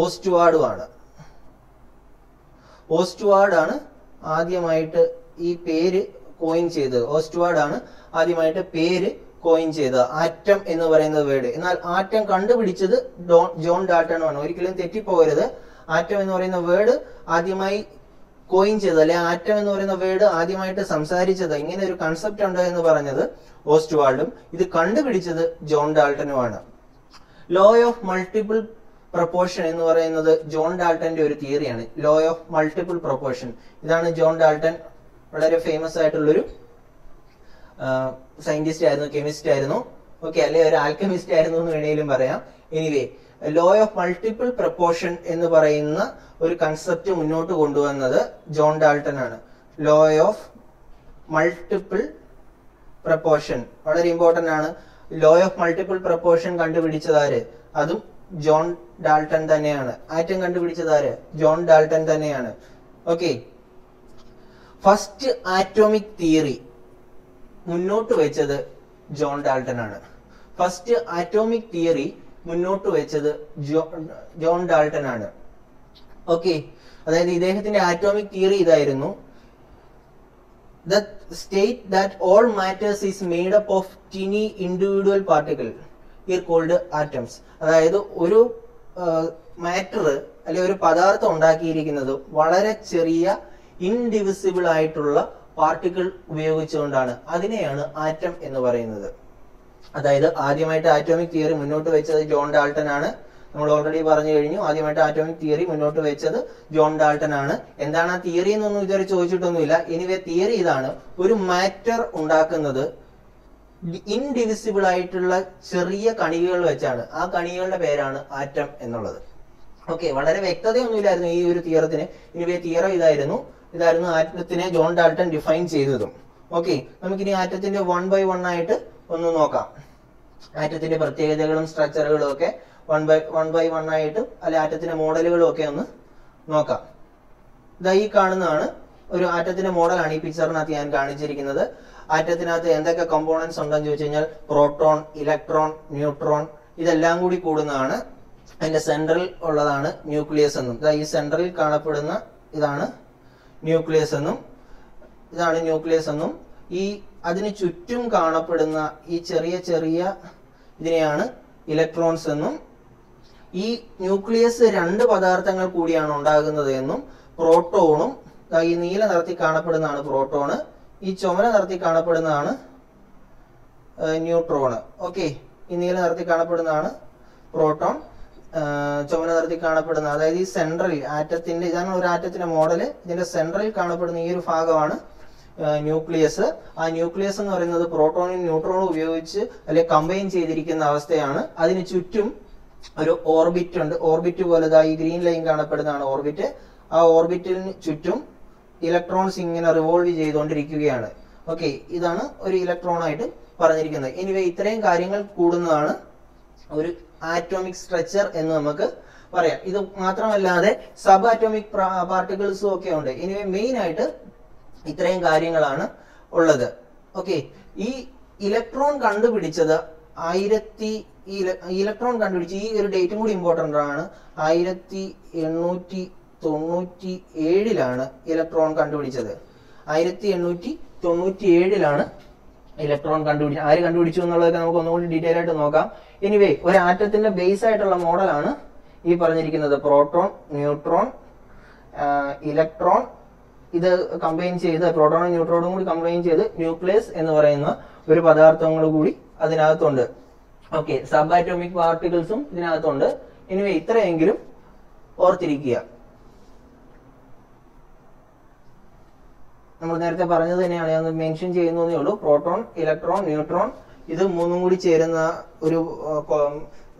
ഓസ്റ്റുവാർഡുമാണ്. ഓസ്റ്റുവാർഡ് ആണ് ആദ്യമായിട്ട് ഈ പേര് കോയിൻ ചെയ്തത്. ഓസ്റ്റുവാർഡ് ആണ് ആദ്യമായിട്ട് പേര് കോയിൻ ചെയ്തത്, ആറ്റം എന്ന് പറയുന്ന വേർഡ്. എന്നാൽ ആറ്റം കണ്ടുപിടിച്ചത് ജോൺ ഡാൾട്ടൺ ആണ്. ഒരിക്കലും തെറ്റിപ്പോകരുത്. ആറ്റം എന്ന് പറയുന്ന വേർഡ് ആദ്യമായി കോയിൻ ചെയ്തത്, അല്ലെ ആറ്റം എന്ന് പറയുന്ന വേർഡ് ആദ്യമായിട്ട് സംസാരിച്ചത്, ഇങ്ങനെ ഒരു കൺസെപ്റ്റ് ഉണ്ട് എന്ന് പറഞ്ഞത് ഓസ്റ്റുവാർഡും ഇത് കണ്ടുപിടിച്ചത് ജോൺ ഡാൾട്ടനുമാണ്. ലോ ഓഫ് മൾട്ടിപ്പിൾ പ്രൊപ്പോർഷൻ എന്ന് പറയുന്നത് ജോൺ ഡാൾട്ടന്റെ ഒരു തിയറിയാണ്. ലോ ഓഫ് മൾട്ടിപ്പിൾ പ്രൊപ്പോർഷൻ, ഇതാണ് ജോൺ ഡാൾട്ടൺ വളരെ ഫേമസ് ആയിട്ടുള്ളൊരു സയന്റിസ്റ്റ് ആയിരുന്നു, കെമിസ്റ്റ് ആയിരുന്നു. ഓക്കെ, അല്ലെ ഒരു ആൽക്കമിസ്റ്റ് ആയിരുന്നു എന്ന് വേണമെങ്കിലും പറയാം. Anyway, law of multiple proportion എന്ന് പറയുന്ന ഒരു കൺസെപ്റ്റ് മുന്നോട്ട് കൊണ്ടുവന്നത് ജോൺ ഡാൾട്ടൺ ആണ്. ലോ ഓഫ് മൾട്ടിപ്പിൾ പ്രൊപ്പോർഷൻ വളരെ ഇമ്പോർട്ടന്റ് ആണ്. ലോ ഓഫ് മൾട്ടിപ്പിൾ പ്രൊപ്പോർഷൻ കണ്ടുപിടിച്ചതാര്? അതും ജോൺ ഡാൾട്ടൺ തന്നെയാണ്. ആറ്റം കണ്ടുപിടിച്ചതാര്? ജോൺ ഡാൾട്ടൺ തന്നെയാണ്. ഓക്കെ, ഫസ്റ്റ് ആറ്റോമിക് തിയറി മുന്നോട്ട് വെച്ചത് ജോൺ ഡാൾട്ടൺ ആണ്. ഫസ്റ്റ് ആറ്റോമിക് തിയറി മുന്നോട്ട് വെച്ചത് ജോൺ ഡാൾട്ടൺ ആണ്. ഓക്കെ, അതായത് ഇദ്ദേഹത്തിന്റെ ആറ്റോമിക് തിയറി ഇതായിരുന്നു: the state that all matters is made up of tiny individual particle are called atoms. അതായത് ഒരു മാറ്റർ അല്ലെ ഒരു പദാർത്ഥം ഉണ്ടാക്കിയിരിക്കുന്നത് വളരെ ചെറിയ ഇൻഡിവിസിബിൾ ആയിട്ടുള്ള പാർട്ടിക്കിൾ ഉപയോഗിച്ചുകൊണ്ടാണ്. അതിനെയാണ് ആറ്റം എന്ന് പറയുന്നത്. അതായത് ആദ്യമായിട്ട് ആറ്റോമിക് തിയറി മുന്നോട്ട് വെച്ചത് ജോൺ ഡാൾട്ടൺ ആണ്. നമ്മൾ ഓൾറെഡി പറഞ്ഞു കഴിഞ്ഞു. ആദ്യമായിട്ട് ആറ്റോമിക് തിയറി മുന്നോട്ട് വെച്ചത് ജോൺ ഡാൾട്ടൺ ആണ്. എന്താണ് ആ തിയറി എന്നൊന്നും ഇതുവരെ ചോദിച്ചിട്ടൊന്നുമില്ല. എനിവേ, തിയറി ഇതാണ്: ഒരു മാറ്റർ ഉണ്ടാക്കുന്നത് ഇൻഡിവിസിബിൾ ആയിട്ടുള്ള ചെറിയ കണികകൾ വെച്ചാണ്. ആ കണികളുടെ പേരാണ് ആറ്റം എന്നുള്ളത്. ഓക്കെ, വളരെ വ്യക്തതയൊന്നുമില്ലായിരുന്നു ഈ ഒരു തിയറത്തിന്. എനിവേ, തിയറി ഇതായിരുന്നു ആറ്റത്തിനെ ജോൺ ഡാൾട്ടൺ ഡിഫൈൻ ചെയ്തതും. ഓക്കെ, നമുക്കിനി ആറ്റത്തിന്റെ 1 by 1 ആയിട്ട് ഒന്ന് നോക്കാം. ആറ്റത്തിന്റെ പ്രത്യേകതകളും സ്ട്രക്ചറുകളും ഒക്കെ 1 by 1 ആയിട്ട്, അല്ലെ ആറ്റത്തിന്റെ മോഡലുകളും ഒക്കെ ഒന്ന് നോക്കാം. ഇതാ ഈ കാണുന്നതാണ് ഒരു ആറ്റത്തിന്റെ മോഡലാണ്. ഈ പിക്ചറിനകത്ത് ഞാൻ കാണിച്ചിരിക്കുന്നത്. ആറ്റത്തിനകത്ത് എന്തൊക്കെ കമ്പോണൻസ് ഉണ്ടെന്ന് ചോദിച്ചു കഴിഞ്ഞാൽ പ്രോട്ടോൺ, ഇലക്ട്രോൺ, ന്യൂട്രോൺ ഇതെല്ലാം കൂടി കൂടുന്നതാണ്. അതിന്റെ സെൻട്രൽ ഉള്ളതാണ് ന്യൂക്ലിയസ് എന്നും. ഈ സെൻട്രലിൽ കാണപ്പെടുന്ന ഇതാണ് ന്യൂക്ലിയസ് എന്നും, ഇതാണ് ന്യൂക്ലിയസ് എന്നും. ഈ അതിന് ചുറ്റും കാണപ്പെടുന്ന ഈ ചെറിയ ചെറിയ ഇതിനെയാണ് ഇലക്ട്രോൺസ് എന്നും. ഈ ന്യൂക്ലിയസ് 2 പദാർത്ഥങ്ങൾ കൂടിയാണ് ഉണ്ടാകുന്നത് എന്നും. പ്രോട്ടോണും, ഈ നീല നിറത്തിൽ കാണപ്പെടുന്നതാണ് പ്രോട്ടോണ്, ഈ ചുമല നിറത്തിൽ കാണപ്പെടുന്നതാണ് ന്യൂട്രോണ്. ഓക്കെ, ഈ നീല നിറത്തിൽ കാണപ്പെടുന്നതാണ് പ്രോട്ടോൺ, ചുമല നിറത്തിൽ കാണപ്പെടുന്ന, അതായത് ഈ സെൻട്രൽ ആറ്റത്തിന്റെ, ഇതാണ് ഒരു ആറ്റത്തിന്റെ മോഡല്. ഇതിന്റെ സെൻട്രൽ കാണപ്പെടുന്ന ഈ ഒരു ഭാഗമാണ് ന്യൂക്ലിയസ്. ആ ന്യൂക്ലിയസ് എന്ന് പറയുന്നത് പ്രോട്ടോണും ന്യൂട്രോണും ഉപയോഗിച്ച് അല്ലെ കമ്പൈൻ ചെയ്തിരിക്കുന്ന അവസ്ഥയാണ്. അതിന് ചുറ്റും ഒരു ഓർബിറ്റ് ഉണ്ട്. ഓർബിറ്റ് പോലെ ഈ ഗ്രീൻ ലൈൻ കാണപ്പെടുന്നതാണ് ഓർബിറ്റ്. ആ ഓർബിറ്റിന് ചുറ്റും ഇലക്ട്രോൺസ് ഇങ്ങനെ റിവോൾവ് ചെയ്തുകൊണ്ടിരിക്കുകയാണ്. ഓക്കെ, ഇതാണ് ഒരു ഇലക്ട്രോൺ ആയിട്ട് പറഞ്ഞിരിക്കുന്നത്. എനിവേ ഇത്രയും കാര്യങ്ങൾ കൂടുന്നതാണ് ഒരു ആറ്റോമിക് സ്ട്രക്ചർ എന്ന് നമുക്ക് പറയാം. ഇത് മാത്രമല്ലാതെ സബ് ആറ്റോമിക് പാർട്ടിക്കിൾസും ഒക്കെ ഉണ്ട്. എനിവേ മെയിൻ ആയിട്ട് ഇത്രയും കാര്യങ്ങളാണ് ഉള്ളത്. ഓക്കെ, ഈ ഇലക്ട്രോൺ കണ്ടുപിടിച്ചത് ഇലക്ട്രോൺ കണ്ടുപിടിച്ച ഈ ഒരു ഡേറ്റും കൂടി ഇമ്പോർട്ടന്റ് ആണ്. 1897 ഇലക്ട്രോൺ കണ്ടുപിടിച്ചത്. 1897 ഇലക്ട്രോൺ കണ്ടുപിടിച്ചത്. ആര് കണ്ടുപിടിച്ചു എന്നുള്ളതൊക്കെ നമുക്ക് ഒന്നുകൂടി ഡീറ്റെയിൽ ആയിട്ട് നോക്കാം. എനിവേ ഒരു ആറ്റത്തിന്റെ ബേസ് ആയിട്ടുള്ള മോഡലാണ് ഈ പറഞ്ഞിരിക്കുന്നത്. പ്രോട്ടോൺ, ന്യൂട്രോൺ, ഇലക്ട്രോൺ, ഇത് കമ്പൈൻ ചെയ്ത് പ്രോട്ടോണും ന്യൂട്രോണും കൂടി കമ്പൈൻ ചെയ്ത് ന്യൂക്ലിയസ് എന്ന് പറയുന്ന ഒരു പദാർത്ഥങ്ങൾ കൂടി അതിനകത്തുണ്ട്. ഓക്കെ, സബ് ആറ്റോമിക് പാർട്ടിക്കിൾസും ഇതിനകത്തുണ്ട്. എനിവേ ഇത്രയെങ്കിലും ഓർത്തിരിക്കുക. നമ്മൾ നേരത്തെ പറഞ്ഞത് തന്നെയാണ്, ഞാൻ മെൻഷൻ ചെയ്യുന്നതേ ഉള്ളൂ. പ്രോട്ടോൺ, ഇലക്ട്രോൺ, ന്യൂട്രോൺ, ഇത് മൂന്നും കൂടി ചേരുന്ന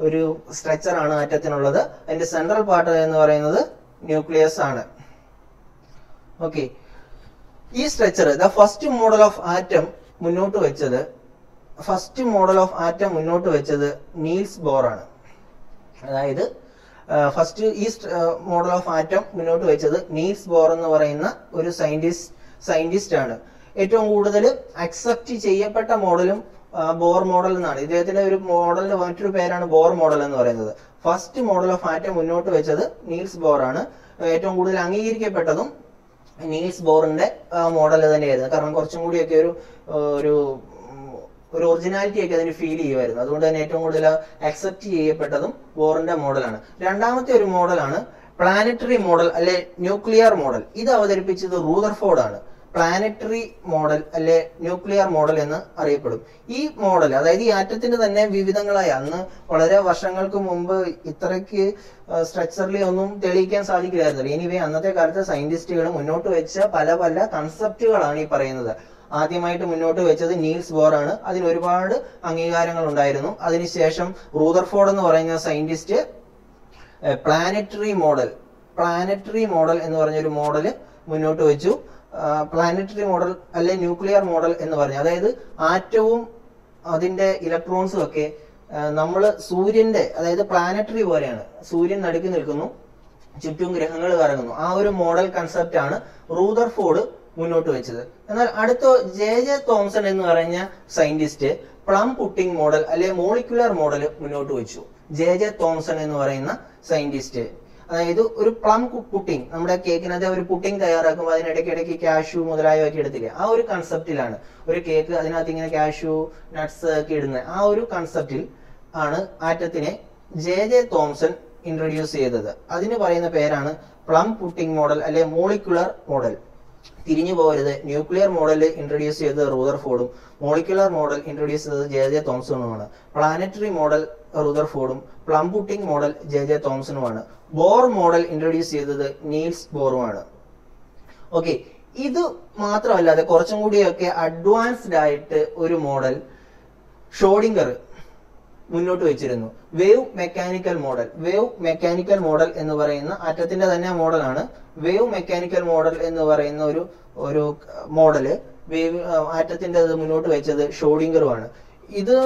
ഒരു സ്ട്രക്ചർ ആണ് ആറ്റത്തിനുള്ളത്. അതിന്റെ സെൻട്രൽ പാർട്ട് എന്ന് പറയുന്നത് ന്യൂക്ലിയസ് ആണ്. ഓക്കെ, ഈ structure first model of atom മുന്നോട്ട് വെച്ചത് നീൽസ് ബോർ ആണ്. അതായത് ഫസ്റ്റ് ഈ മോഡൽ ഓഫ് ആറ്റം മുന്നോട്ട് വെച്ചത് നീൽസ് ബോർ എന്ന് പറയുന്ന ഒരു സയന്റിസ്റ്റ് ആണ്. ഏറ്റവും കൂടുതൽ അക്സെപ്റ്റ് ചെയ്യപ്പെട്ട മോഡലും ബോർ മോഡൽ എന്നാണ്. ഇദ്ദേഹത്തിന്റെ ഒരു മോഡലിന്റെ മറ്റൊരു പേരാണ് ബോർ മോഡൽ എന്ന് പറയുന്നത്. ഫസ്റ്റ് മോഡൽ ഓഫ് ആറ്റം മുന്നോട്ട് വെച്ചത് നീൽസ് ബോർ ആണ്. ഏറ്റവും കൂടുതൽ അംഗീകരിക്കപ്പെട്ടതും നീൽസ് ബോറിന്റെ മോഡൽ തന്നെയായിരുന്നു. കാരണം കുറച്ചും കൂടിയൊക്കെ ഒരു ഒറിജിനാലിറ്റി ഒക്കെ അതിന് ഫീൽ ചെയ്യുമായിരുന്നു. അതുകൊണ്ട് തന്നെ ഏറ്റവും കൂടുതൽ അക്സെപ്റ്റ് ചെയ്യപ്പെട്ടതും ബോറിന്റെ മോഡലാണ്. രണ്ടാമത്തെ ഒരു മോഡലാണ് പ്ലാനറ്ററി മോഡൽ അല്ലെ ന്യൂക്ലിയർ മോഡൽ. ഇത് അവതരിപ്പിച്ചത് റൂദർഫോർഡ് ആണ്. പ്ലാനറ്ററി മോഡൽ അല്ലെ ന്യൂക്ലിയർ മോഡൽ എന്ന് അറിയപ്പെടും. ഈ മോഡൽ, അതായത് ഈ ആറ്റത്തിന്റെ തന്നെ വിവിധങ്ങളായ, അന്ന് വളരെ വർഷങ്ങൾക്ക് മുമ്പ് ഇത്രയ്ക്ക് സ്ട്രക്ചറിൽ ഒന്നും തെളിയിക്കാൻ സാധിക്കില്ലായിരുന്നല്ലോ. എനിവേ അന്നത്തെ കാലത്ത് സയന്റിസ്റ്റുകൾ മുന്നോട്ട് വെച്ച പല പല കൺസെപ്റ്റുകളാണ് ഈ പറയുന്നത്. ആദ്യമായിട്ട് മുന്നോട്ട് വെച്ചത് നീൽസ് ബോർ ആണ്. അതിന് ഒരുപാട് അംഗീകാരങ്ങൾ ഉണ്ടായിരുന്നു. അതിനുശേഷം റൂദർഫോർഡ് എന്ന് പറയുന്ന സയന്റിസ്റ്റ് പ്ലാനറ്ററി മോഡൽ എന്ന് പറഞ്ഞൊരു മോഡല് മുന്നോട്ട് വെച്ചു. പ്ലാനറ്ററി മോഡൽ അല്ലെ ന്യൂക്ലിയർ മോഡൽ എന്ന് പറഞ്ഞു. അതായത് ആറ്റവും അതിന്റെ ഇലക്ട്രോൺസും ഒക്കെ നമ്മൾ സൂര്യന്റെ, അതായത് പ്ലാനറ്ററി പോലെയാണ്. സൂര്യൻ നടുക്ക് നിൽക്കുന്നു, ചുറ്റും ഗ്രഹങ്ങൾ കറങ്ങുന്നു. ആ ഒരു മോഡൽ കൺസെപ്റ്റ് ആണ് റൂദർഫോർഡ് മുന്നോട്ട് വെച്ചത്. എന്നാൽ അടുത്ത ജെ തോംസൺ എന്ന് പറഞ്ഞ സയന്റിസ്റ്റ് പ്ലം പുട്ടിംഗ് മോഡൽ അല്ലെ മോളിക്കുലർ മോഡൽ മുന്നോട്ട് വെച്ചു. ജെ തോംസൺ എന്ന് പറയുന്ന സയന്റിസ്റ്റ്, അതായത് ഒരു പ്ലം പുട്ടിംഗ്, നമ്മുടെ കേക്കിനകത്ത് ഒരു പുട്ടിംഗ് തയ്യാറാക്കുമ്പോൾ അതിനിടയ്ക്കിടയ്ക്ക് കാഷ്യൂ മുതലായവയൊക്കെ എടുത്തില്ലേ, ആ ഒരു കൺസെപ്റ്റിലാണ് ഒരു കേക്ക് അതിനകത്ത് ഇങ്ങനെ കാഷ്യൂ നട്ട്സ് ഒക്കെ ഇടുന്നത്. ആ ഒരു കൺസെപ്റ്റിൽ ആണ് ആറ്റത്തിനെ ജെ തോംസൺ ഇൻട്രൊഡ്യൂസ് ചെയ്തത്. അതിന് പറയുന്ന പേരാണ് പ്ലം പുട്ടിംഗ് മോഡൽ അല്ലെ മോളിക്കുലർ മോഡൽ. തിരിഞ്ഞു പോകരുത്. ന്യൂക്ലിയർ മോഡൽ ഇൻട്രൊഡ്യൂസ് ചെയ്തത് റൂദർഫോർഡും മോളിക്കുലർ മോഡൽ ഇൻട്രൊഡ്യൂസ് ചെയ്തത് ജെ തോംസണുമാണ്. പ്ലാനറ്ററി മോഡൽ റൂദർഫോർഡും പ്ലം പുട്ടിംഗ് മോഡൽ ജെ തോംസണുമാണ്. ബോർ മോഡൽ ഇൻട്രൊഡ്യൂസ് ചെയ്തത് നീൽസ് ബോറുമാണ്. ഓക്കെ, ഇത് മാത്രമല്ലാതെ കുറച്ചും കൂടിയൊക്കെ അഡ്വാൻസ്ഡ് ആയിട്ട് ഒരു മോഡൽ ഷ്രോഡിംഗർ മുന്നോട്ട് വെച്ചിരുന്നു. വേവ് മെക്കാനിക്കൽ മോഡൽ എന്ന് പറയുന്ന ആറ്റത്തിന്റെ തന്നെ മോഡലാണ്. വേവ് മെക്കാനിക്കൽ മോഡൽ എന്ന് പറയുന്ന ഒരു മോഡല് വേവ് ആറ്റത്തിന്റെ മുന്നോട്ട് വെച്ചത് ഷ്രോഡിംഗറുമാണ്. ഇത്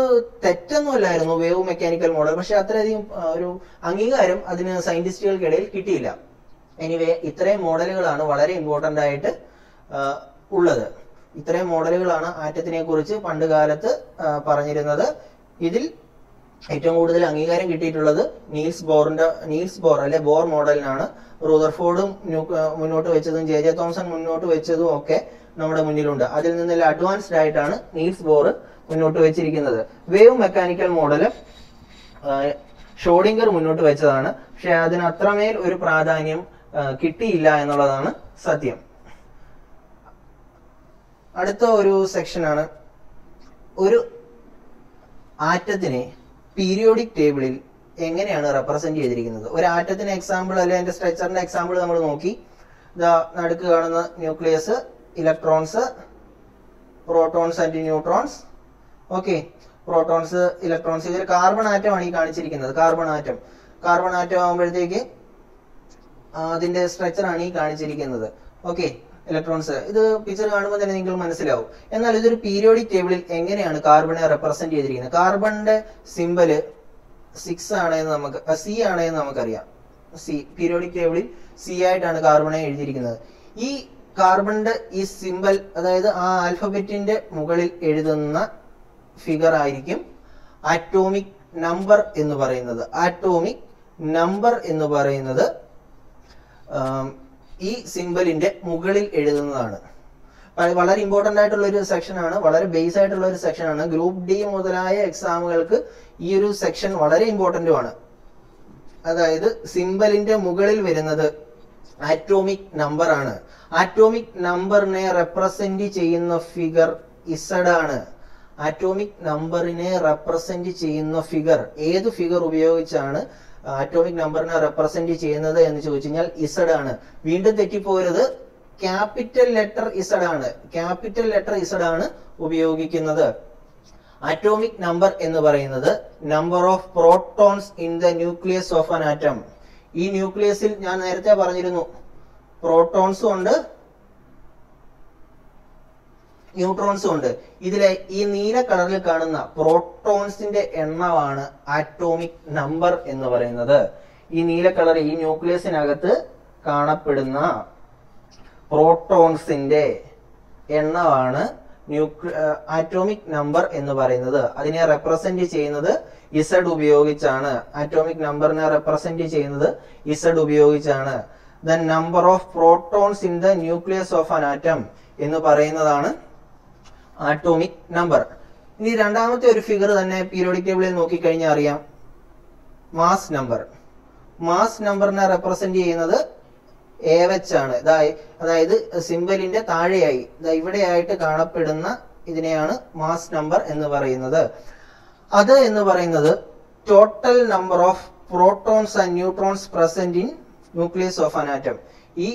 തെറ്റൊന്നുമല്ലായിരുന്നു വേവ് മെക്കാനിക്കൽ മോഡൽ, പക്ഷെ അത്രയധികം ഒരു അംഗീകാരം അതിന് സയന്റിസ്റ്റുകൾക്കിടയിൽ കിട്ടിയില്ല. എനിവേ ഇത്രയും മോഡലുകളാണ് വളരെ ഇമ്പോർട്ടന്റ് ആയിട്ട് ഉള്ളത്. ഇത്രയും മോഡലുകളാണ് ആറ്റത്തിനെ കുറിച്ച് പണ്ട് കാലത്ത് പറഞ്ഞിരുന്നത്. ഇതിൽ ഏറ്റവും കൂടുതൽ അംഗീകാരം കിട്ടിയിട്ടുള്ളത് നീൽസ് ബോർ അല്ലെ ബോർ മോഡലിനാണ്. റൂദർഫോർഡും മുന്നോട്ട് വെച്ചതും ജെ തോംസൺ മുന്നോട്ട് വെച്ചതും ഒക്കെ നമ്മുടെ മുന്നിലുണ്ട്. അതിൽ നിന്നെല്ലാം അഡ്വാൻസ്ഡ് ആയിട്ടാണ് നീൽസ് ബോർ മുന്നോട്ട് വെച്ചിരിക്കുന്നത്. വേവ് മെക്കാനിക്കൽ മോഡല് ഷ്രോഡിംഗർ മുന്നോട്ട് വെച്ചതാണ്. പക്ഷെ അതിന് അത്രമേൽ ഒരു പ്രാധാന്യം കിട്ടിയില്ല എന്നുള്ളതാണ് സത്യം. അടുത്ത ഒരു സെക്ഷനാണ് ഒരു ആറ്റത്തിനെ പീരിയോഡിക് ടേബിളിൽ എങ്ങനെയാണ് റെപ്രസെന്റ് ചെയ്തിരിക്കുന്നത്. ഒരു ആറ്റത്തിന് എക്സാമ്പിൾ അല്ലെ അതിന്റെ സ്ട്രക്ചറിന്റെ എക്സാമ്പിൾ നമ്മൾ നോക്കി. നടുക്ക് കാണുന്ന nucleus, electrons, protons and neutrons. Okay, protons, electrons. ഇതൊരു കാർബൺ ആറ്റം ആണ് ഈ കാണിച്ചിരിക്കുന്നത്. കാർബൺ ആറ്റം ആകുമ്പോഴത്തേക്ക് അതിന്റെ സ്ട്രക്ചർ ആണ് ഈ കാണിച്ചിരിക്കുന്നത്. Okay, electrons. ഇത് പിക്ചർ കാണുമ്പോൾ തന്നെ നിങ്ങൾക്ക് മനസ്സിലാവും. എന്നാൽ ഇതൊരു പീരിയോഡിക് ടേബിളിൽ എങ്ങനെയാണ് കാർബണെ റെപ്രസെന്റ് ചെയ്തിരിക്കുന്നത്? കാർബണിന്റെ സിമ്പല് 6 ആണെന്ന് നമുക്ക്, സി ആണെന്ന് നമുക്കറിയാം. സി, പീരിയോഡിക് ടേബിളിൽ സി ആയിട്ടാണ് കാർബണെ എഴുതിയിരിക്കുന്നത്. ഈ കാർബണിന്റെ ഈ സിമ്പൽ, അതായത് ആ ആൽഫബറ്റിന്റെ മുകളിൽ എഴുതുന്ന ഫിഗർ ആയിരിക്കും ആറ്റോമിക് നമ്പർ എന്ന് പറയുന്നത്. ആറ്റോമിക് നമ്പർ എന്ന് പറയുന്നത് ഈ സിമ്പലിന്റെ മുകളിൽ എഴുതുന്നതാണ്. വളരെ ഇമ്പോർട്ടന്റ് ആയിട്ടുള്ള ഒരു സെക്ഷനാണ്, വളരെ ബേസ് ആയിട്ടുള്ള ഒരു സെക്ഷനാണ്. ഗ്രൂപ്പ് ഡി മുതലായ എക്സാമുകൾക്ക് ഈ ഒരു സെക്ഷൻ വളരെ ഇമ്പോർട്ടന്റുമാണ്. അതായത് സിമ്പലിന്റെ മുകളിൽ വരുന്നത് ആറ്റോമിക് നമ്പർ ആണ്. ആറ്റോമിക് നമ്പറിനെ റെപ്രസെന്റ് ചെയ്യുന്ന ഫിഗർ ഇസഡ് ആണ്. ആറ്റോമിക് നമ്പറിനെ റെപ്രസെന്റ് ചെയ്യുന്ന ഫിഗർ, ഏത് ഫിഗർ ഉപയോഗിച്ചാണ് ആറ്റോമിക് നമ്പറിനെ റെപ്രസെന്റ് ചെയ്യുന്നത് എന്ന് ചോദിച്ചു കഴിഞ്ഞാൽ ഇസഡ് ആണ്. വീണ്ടും തെറ്റിപ്പോരുത്, ക്യാപിറ്റൽ ലെറ്റർ ഇസഡ് ആണ്. ക്യാപിറ്റൽ ലെറ്റർ ഇസഡ് ആണ് ഉപയോഗിക്കുന്നത്. ആറ്റോമിക് നമ്പർ എന്ന് പറയുന്നത് number of protons in the nucleus of an atom. ഈ ന്യൂക്ലിയസിൽ ഞാൻ നേരത്തെ പറഞ്ഞിരുന്നു പ്രോട്ടോൺസും ഉണ്ട്, ന്യൂട്രോൺസും ഉണ്ട്. ഇതിലെ ഈ നീല കളറിൽ കാണുന്ന പ്രോട്ടോൺസിന്റെ എണ്ണമാണ് ആറ്റോമിക് നമ്പർ എന്ന് പറയുന്നത്. ഈ നീല കളർ, ഈ ന്യൂക്ലിയസിനകത്ത് കാണപ്പെടുന്ന പ്രോട്ടോൺസിന്റെ എണ്ണമാണ് ആറ്റോമിക് നമ്പർ എന്ന് പറയുന്നത്. അതിനെ റെപ്രസെന്റ് ചെയ്യുന്നത് ഇസഡ് ഉപയോഗിച്ചാണ്. ആറ്റോമിക് നമ്പറിനെ റെപ്രസെന്റ് ചെയ്യുന്നത് ഇസഡ് ഉപയോഗിച്ചാണ്. The number of protons in the nucleus of an atom എന്ന് പറയുന്നതാണ് ആറ്റോമിക് നമ്പർ. ഇനി രണ്ടാമത്തെ ഒരു ഫിഗർ തന്നെ പീരിയോഡിക് ടേബിളിൽ നോക്കിക്കഴിഞ്ഞാൽ അറിയാം, മാസ് നമ്പർ. മാസ് നമ്പറിനെ റെപ്രസെന്റ് ചെയ്യുന്നത് AH ആണ്. അതായത് സിമ്പലിന്റെ താഴെയായി ഇവിടെയായിട്ട് കാണപ്പെടുന്ന ഇതിനെയാണ് മാസ് നമ്പർ എന്ന് പറയുന്നത്. അത് എന്ന് പറയുന്നത് total number of protons and neutrons present in nucleus of an atom. ഈ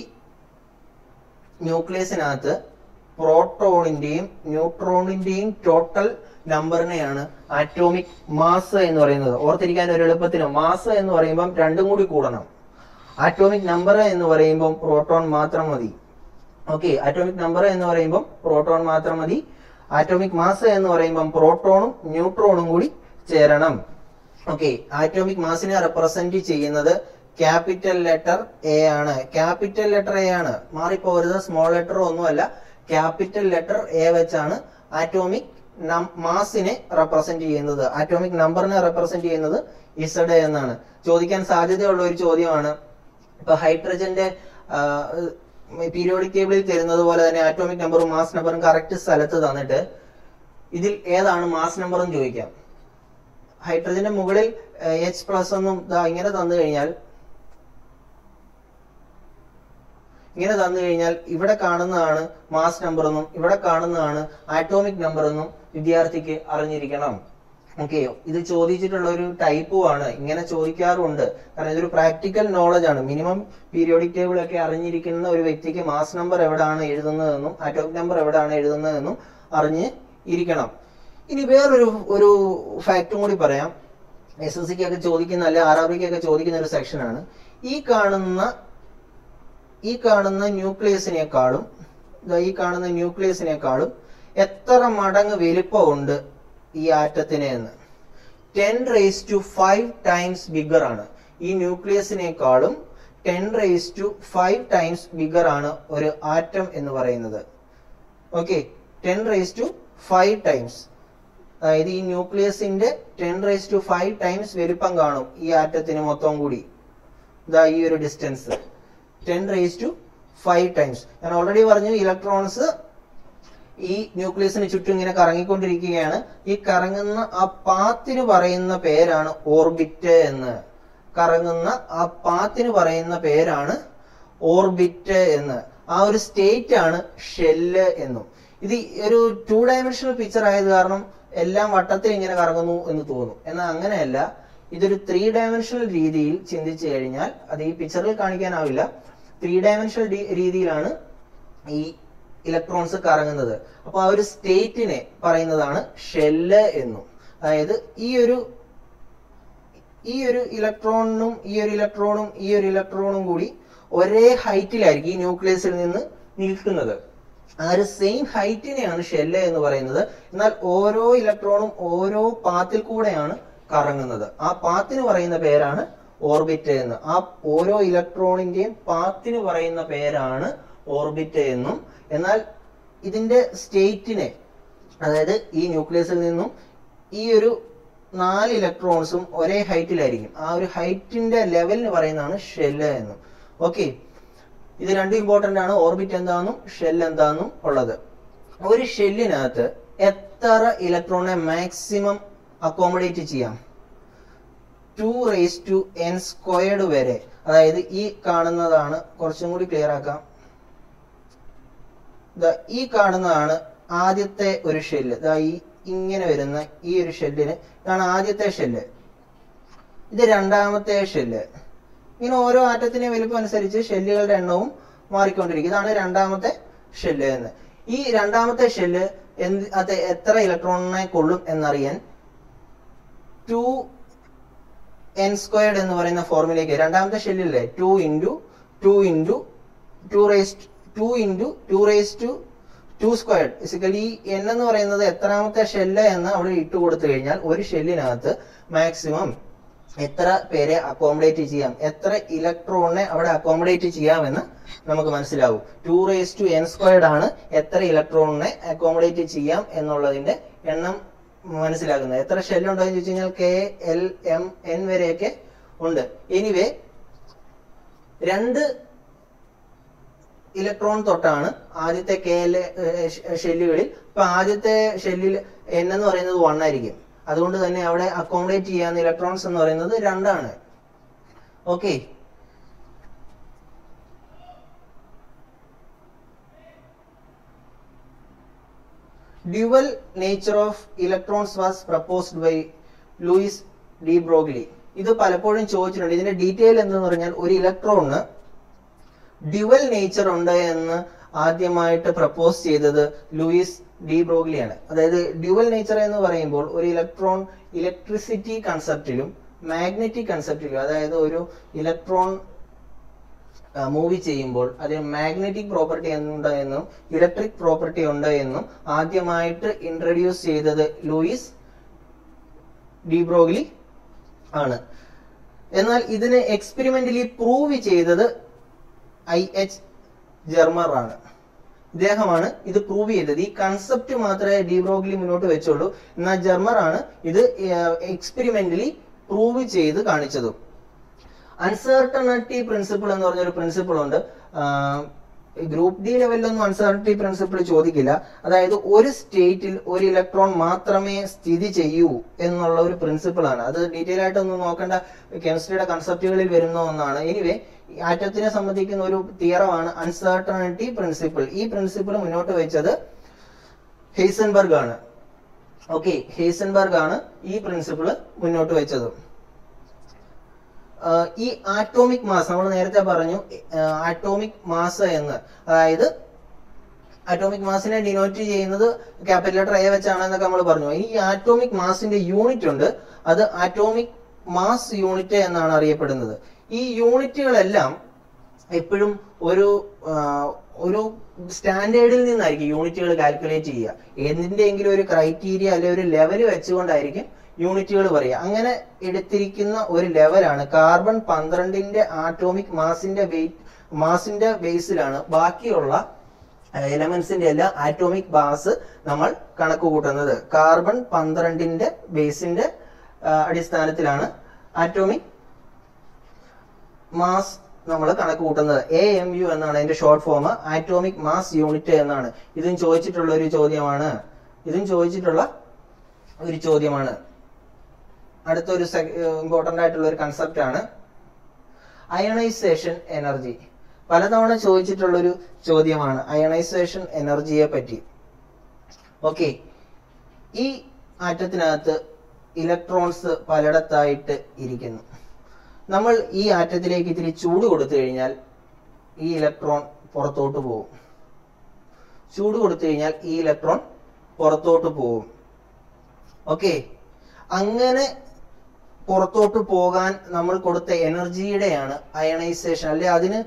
ന്യൂക്ലിയസിനകത്ത് പ്രോട്ടോണിന്റെയും ന്യൂട്രോണിന്റെയും ടോട്ടൽ നമ്പറിനെയാണ് ആറ്റോമിക് മാസ് എന്ന് പറയുന്നത്. ഓർത്തിരിക്കാൻ ഒരു എളുപ്പത്തിന് മാസ് എന്ന് പറയുമ്പോൾ രണ്ടും കൂടി കൂടണം. ആറ്റോമിക് നമ്പർ എന്ന് പറയുമ്പോൾ പ്രോട്ടോൺ മാത്രം മതി. ഓക്കെ, ആറ്റോമിക് നമ്പർ എന്ന് പറയുമ്പോൾ പ്രോട്ടോൺ മാത്രം മതി. ആറ്റോമിക് മാസ് എന്ന് പറയുമ്പോൾ പ്രോട്ടോണും ന്യൂട്രോണും കൂടി ചേരണം. ഓക്കെ, ആറ്റോമിക് മാസിനെ റെപ്രസെന്റ് ചെയ്യുന്നത് ക്യാപിറ്റൽ ലെറ്റർ എ ആണ്. ക്യാപിറ്റൽ ലെറ്റർ എ ആണ്, മാറിപ്പോരുത്, സ്മോൾ ലെറ്റർ ഒന്നുമല്ല. ക്യാപിറ്റൽ ലെറ്റർ എ വെച്ചാണ് ആറ്റോമിക് മാസിനെ റെപ്രസെന്റ് ചെയ്യുന്നത്. ആറ്റോമിക് നമ്പറിനെ റെപ്രസെന്റ് ചെയ്യുന്നത് ഇസഡ് എന്നാണ്. ചോദിക്കാൻ സാധ്യതയുള്ള ഒരു ചോദ്യമാണ്. ഇപ്പൊ ഹൈഡ്രജന്റെ പീരിയോഡിക് ടേബിളിൽ തരുന്നത് പോലെ തന്നെ ആറ്റോമിക് നമ്പറും മാസ് നമ്പറും കറക്റ്റ് സ്ഥലത്ത് തന്നിട്ട് ഇതിൽ ഏതാണ് മാസ് നമ്പർ എന്ന് ചോദിക്കാം. ഹൈഡ്രജന്റെ മുകളിൽ H+ ഒന്നും ഇങ്ങനെ തന്നു കഴിഞ്ഞാൽ ഇവിടെ കാണുന്നതാണ് മാസ് നമ്പർ എന്നും ഇവിടെ കാണുന്നതാണ് ആറ്റോമിക് നമ്പർ എന്നും വിദ്യാർത്ഥിക്ക് അറിഞ്ഞിരിക്കണം. ഓക്കെ, ഇത് ചോദിച്ചിട്ടുള്ള ഒരു ടൈപ്പുമാണ്. ഇങ്ങനെ ചോദിക്കാറുണ്ട്. കാരണം ഇതൊരു പ്രാക്ടിക്കൽ നോളജ് ആണ്. മിനിമം പീരിയോഡിക് ടേബിൾ ഒക്കെ അറിഞ്ഞിരിക്കുന്ന ഒരു വ്യക്തിക്ക് മാസ് നമ്പർ എവിടെയാണ് എഴുതുന്നതെന്നും ആറ്റോമിക് നമ്പർ എവിടെയാണ് എഴുതുന്നതെന്നും അറിഞ്ഞ് ഇരിക്കണം. ഇനി വേറൊരു ഫാക്റ്റും കൂടി പറയാം. SSC ഒക്കെ ചോദിക്കുന്ന, അല്ലെ RRBക്കൊക്കെ ചോദിക്കുന്ന ഒരു സെക്ഷനാണ്. ഈ കാണുന്ന ന്യൂക്ലിയസിനേക്കാളും എത്ര മടങ്ങ് വലിപ്പമുണ്ട് ഈ ആറ്റത്തിന് എന്ന്. 10⁵ ടൈംസ് ബിഗർ ആണ്. ഈ ന്യൂക്ലിയസിനേക്കാളും 10⁵ ടൈംസ് ബിഗർ ആണ് ഒരു ആറ്റം എന്ന് പറയുന്നത്. Okay, 10⁵ times. അതായത് ഈ ന്യൂക്ലിയസിന്റെ 10⁵ ടൈംസ് വലിപ്പം കാണും ഈ ആറ്റത്തിന് മൊത്തം കൂടി. ഈ ഒരു ഡിസ്റ്റൻസ് 10⁵ ടൈംസ്. ഞാൻ ഓൾറെഡി പറഞ്ഞു, ഇലക്ട്രോൺസ് ഈ ന്യൂക്ലിയസിന് ചുറ്റും ഇങ്ങനെ കറങ്ങിക്കൊണ്ടിരിക്കുകയാണ്. ഈ കറങ്ങുന്ന ആ പാത്തിന് പറയുന്ന പേരാണ് ഓർബിറ്റ് എന്ന്. കറങ്ങുന്ന ആ പാത്തിന് പറയുന്ന പേരാണ് ഓർബിറ്റ് എന്ന്. ആ ഒരു സ്റ്റേറ്റ് ആണ് ഷെല്ല് എന്നും. ഇത് ഒരു 2 ഡയമെൻഷണൽ പിക്ചർ ആയത് കാരണം എല്ലാം വട്ടത്തിൽ ഇങ്ങനെ കറങ്ങുന്നു എന്ന് തോന്നും. എന്നാൽ അങ്ങനെയല്ല. ഇതൊരു 3 ഡയമെൻഷണൽ രീതിയിൽ ചിന്തിച്ചു കഴിഞ്ഞാൽ, അത് ഈ പിക്ചറിൽ കാണിക്കാനാവില്ല, 3 ഡയമെൻഷണൽ രീതിയിലാണ് ഈ ഇലക്ട്രോൺസ് കറങ്ങുന്നത്. അപ്പൊ ആ ഒരു സ്റ്റേറ്റിനെ പറയുന്നതാണ് ഷെല്ല് എന്നും. അതായത് ഈ ഒരു ഇലക്ട്രോണും ഈ ഒരു ഇലക്ട്രോണും കൂടി ഒരേ ഹൈറ്റിലായിരിക്കും ഈ ന്യൂക്ലിയസിൽ നിന്ന് നിൽക്കുന്നത്. ആ ഒരു സെയിം ഹൈറ്റിനെയാണ് ഷെല്ല് എന്ന് പറയുന്നത്. എന്നാൽ ഓരോ ഇലക്ട്രോണും ഓരോ പാത്തിൽ കൂടെയാണ് കറങ്ങുന്നത്. ആ പാത്തിന് പറയുന്ന പേരാണ് ഓർബിറ്റ് എന്ന്. ആ ഓരോ ഇലക്ട്രോണിന്റെയും പാത്തിന് പറയുന്ന പേരാണ് ഓർബിറ്റ് എന്നും. എന്നാൽ ഇതിന്റെ സ്റ്റേറ്റിനെ, അതായത് ഈ ന്യൂക്ലിയസിൽ നിന്നും ഈ ഒരു 4 ഇലക്ട്രോൺസും ഒരേ ഹൈറ്റിലായിരിക്കും. ആ ഒരു ഹൈറ്റിന്റെ ലെവലിന് പറയുന്നതാണ് ഷെല്ല് എന്നും. ഓക്കെ, ഇത് രണ്ടും ഇമ്പോർട്ടന്റ് ആണ്. ഓർബിറ്റ് എന്താണെന്നും ഷെൽ എന്താണെന്നും ഉള്ളത്. ഒരു ഷെല്ലിനകത്ത് എത്ര ഇലക്ട്രോണിനെ മാക്സിമം അക്കോമഡേറ്റ് ചെയ്യാം? 2n² വരെ. അതായത് ഈ കാണുന്നതാണ്, കുറച്ചും കൂടി ക്ലിയർ ആക്കാം. ഈ കാണുന്നതാണ് ആദ്യത്തെ ഒരു ഷെല്ല്. ഇങ്ങനെ വരുന്ന ഈ ഒരു ഷെല്ലിന് ഇതാണ് ആദ്യത്തെ ഷെല്ല്. ഇത് രണ്ടാമത്തെ ഷെല്ല്. ഇങ്ങനെ ഓരോ ആറ്റത്തിന്റെയും വലുപ്പം അനുസരിച്ച് ഷെല്ലുകളുടെ എണ്ണവും മാറിക്കൊണ്ടിരിക്കും. ഇതാണ് രണ്ടാമത്തെ ഷെല്ല് എന്ന്. ഈ രണ്ടാമത്തെ ഷെല്ല് അത് എത്ര ഇലക്ട്രോണിനെ കൊള്ളും എന്നറിയാൻ 2n² എന്ന് പറയുന്ന ഫോർമുലയ്ക്ക്, രണ്ടാമത്തെ ഷെല്ലില്ലേ 2 n എന്ന് പറയുന്നത് എത്രാമത്തെ ഷെല്ല് എന്ന് അവിടെ ഇട്ട് കൊടുത്തു കഴിഞ്ഞാൽ ഒരു ഷെല്ലിനകത്ത് മാക്സിമം എത്ര പേരെ അക്കോമഡേറ്റ് ചെയ്യാം, എത്ര ഇലക്ട്രോണിനെ അവിടെ അക്കോമഡേറ്റ് ചെയ്യാമെന്ന് നമുക്ക് മനസ്സിലാവും. 2n² ആണ് എത്ര ഇലക്ട്രോണിനെ അക്കോമഡേറ്റ് ചെയ്യാം എന്നുള്ളതിന്റെ എണ്ണം മനസ്സിലാക്കുന്നത്. എത്ര ഷെല്ല് ഉണ്ടോ എന്ന് ചോദിച്ചു കഴിഞ്ഞാൽ k, l, m, n വരെയൊക്കെ ഉണ്ട്. എനിവേ 2 ഇലക്ട്രോൺ തൊട്ടാണ് ആദ്യത്തെ ഷെല്ലുകളിൽ. ഇപ്പൊ ആദ്യത്തെ ഷെല്ലിൽ n എന്ന് പറയുന്നത് 1 ആയിരിക്കും. അതുകൊണ്ട് തന്നെ അവിടെ അക്കോമഡേറ്റ് ചെയ്യാവുന്ന ഇലക്ട്രോൺസ് എന്ന് പറയുന്നത് 2 ആണ്. Okay, dual nature of electrons was proposed by Louis de Broglie. ഇത് പലപ്പോഴും ചോദിച്ചിട്ടുണ്ട്. ഇതിന്റെ ഡീറ്റെയിൽ എന്തെന്ന് പറഞ്ഞാൽ, ഒരു ഇലക്ട്രോണിന് ഡ്യുവൽ നേച്ചർ ഉണ്ട് എന്ന് ആദ്യമായിട്ട് പ്രപ്പോസ് ചെയ്തത് ലൂയിസ് ഡി ബ്രോഗ്ലിയാണ്. അതായത് ഡ്യുവൽ നേച്ചർ എന്ന് പറയുമ്പോൾ ഒരു ഇലക്ട്രോൺ ഇലക്ട്രിസിറ്റി കൺസെപ്റ്റിലും മാഗ്നറ്റിക് കൺസെപ്റ്റിലും, അതായത് ഒരു ഇലക്ട്രോൺ മൂവ് ചെയ്യുമ്പോൾ അതിന് മാഗ്നറ്റിക് പ്രോപ്പർട്ടി ഉണ്ട് എന്നും ഇലക്ട്രിക് പ്രോപ്പർട്ടി ഉണ്ട് എന്നും ആദ്യമായിട്ട് ഇൻട്രൊഡ്യൂസ് ചെയ്തത് ലൂയിസ് ഡി ബ്രോഗ്ലി ആണ്. എന്നാൽ ഇതിനെ എക്സ്പെരിമെന്റലി പ്രൂവ് ചെയ്തത് IH ജെർമർ ആണ്. ഇദ്ദേഹമാണ് ഇത് പ്രൂവ് ചെയ്തത്. ഈ കൺസെപ്റ്റ് മാത്രമേ ഡി ബ്രോഗ്ലി മുന്നോട്ട് വെച്ചുള്ളൂ. എന്നാൽ ജെർമർ ആണ് ഇത് എക്സ്പെരിമെന്റലി പ്രൂവ് ചെയ്ത് കാണിച്ചതും. അൺസർട്ടണിറ്റി പ്രിൻസിപ്പിൾ എന്ന് പറഞ്ഞൊരു പ്രിൻസിപ്പിൾ ഉണ്ട്. ഗ്രൂപ്പ് ഡി ലെവലിലൊന്നും അൺസർട്ടണിറ്റി പ്രിൻസിപ്പിൾ ചോദിക്കില്ല. അതായത് ഒരു സ്റ്റേറ്റിൽ ഒരു ഇലക്ട്രോൺ മാത്രമേ സ്ഥിതി ചെയ്യൂ എന്നുള്ള ഒരു പ്രിൻസിപ്പിൾ ആണ്. അത് ഡീറ്റെയിൽ ആയിട്ടൊന്നും നോക്കേണ്ട, കെമിസ്ട്രിയുടെ കൺസെപ്റ്റുകളിൽ വരുന്ന ഒന്നാണ്. എനിവേ, ആറ്റത്തിനെ സംബന്ധിക്കുന്ന ഒരു തിയറമാണ് അൺസർട്ടണിറ്റി പ്രിൻസിപ്പിൾ. ഈ പ്രിൻസിപ്പിൾ മുന്നോട്ട് വെച്ചത് ഹെയ്സൻബർഗ് ആണ്. ഓക്കെ, ഹെയ്സൻബർഗ് ആണ് ഈ പ്രിൻസിപ്പിൾ മുന്നോട്ട് വെച്ചത്. ഈ ആറ്റോമിക് മാസ് നമ്മൾ നേരത്തെ പറഞ്ഞു, ആറ്റോമിക് മാസ് എന്ന്, അതായത് ആറ്റോമിക് മാസിനെ ഡിനോറ്റ് ചെയ്യുന്നത് ക്യാപിറ്റൽ ലെറ്റർ A വെച്ചാണ് എന്നൊക്കെ നമ്മൾ പറഞ്ഞു. ഈ ആറ്റോമിക് മാസിന്റെ യൂണിറ്റ് ഉണ്ട്, അത് ആറ്റോമിക് മാസ് യൂണിറ്റ് എന്നാണ് അറിയപ്പെടുന്നത്. ഈ യൂണിറ്റുകളെല്ലാം എപ്പോഴും ഒരു സ്റ്റാൻഡേർഡിൽ നിന്നായിരിക്കും യൂണിറ്റുകൾ കാൽക്കുലേറ്റ് ചെയ്യുക. എന്തിന്റെയെങ്കിലും ഒരു ക്രൈറ്റീരിയ അല്ലെങ്കിൽ ഒരു ലെവൽ വെച്ചുകൊണ്ടായിരിക്കും യൂണിറ്റുകൾ പറയുക. അങ്ങനെ എടുത്തിരിക്കുന്ന ഒരു ലെവലാണ് കാർബൺ 12ന്റെ ആറ്റോമിക് മാസിന്റെ ബേസിലാണ് ബാക്കിയുള്ള എലമെന്റ്സിന്റെ എല്ലാം ആറ്റോമിക് മാസ് നമ്മൾ കണക്ക് കൂട്ടുന്നത്. കാർബൺ 12ന്റെ ബേസിന്റെ അടിസ്ഥാനത്തിലാണ് ആറ്റോമിക് മാസ് നമ്മൾ കണക്ക് കൂട്ടുന്നത്. AMU എന്നാണ് അതിന്റെ short form, atomic mass unit എന്നാണ്. ഇതും ചോദിച്ചിട്ടുള്ള ഒരു ചോദ്യമാണ്. അടുത്തൊരു ഇമ്പോർട്ടന്റ് ആയിട്ടുള്ള ഒരു കൺസെപ്റ്റ് ആണ് അയണൈസേഷൻ എനർജി. പലതവണ ചോദിച്ചിട്ടുള്ള ഒരു ചോദ്യമാണ് അയണൈസേഷൻ എനർജിയെ പറ്റി. ഓക്കെ, ഈ ആറ്റത്തിനകത്ത് ഇലക്ട്രോൺസ് പലയിടത്തായിട്ട് ഇരിക്കുന്നു. നമ്മൾ ഈ ആറ്റത്തിലേക്ക് ഇത്തിരി ചൂട് കൊടുത്തു കഴിഞ്ഞാൽ ഈ ഇലക്ട്രോൺ പുറത്തോട്ട് പോകും. ചൂട് കൊടുത്തു കഴിഞ്ഞാൽ ഈ ഇലക്ട്രോൺ പുറത്തോട്ട് പോകും. ഓക്കെ, അങ്ങനെ പുറത്തോട്ട് പോകാൻ നമ്മൾ കൊടുത്ത എനർജിയുടെയാണ് അയണൈസേഷൻ, അല്ലെ അതിന്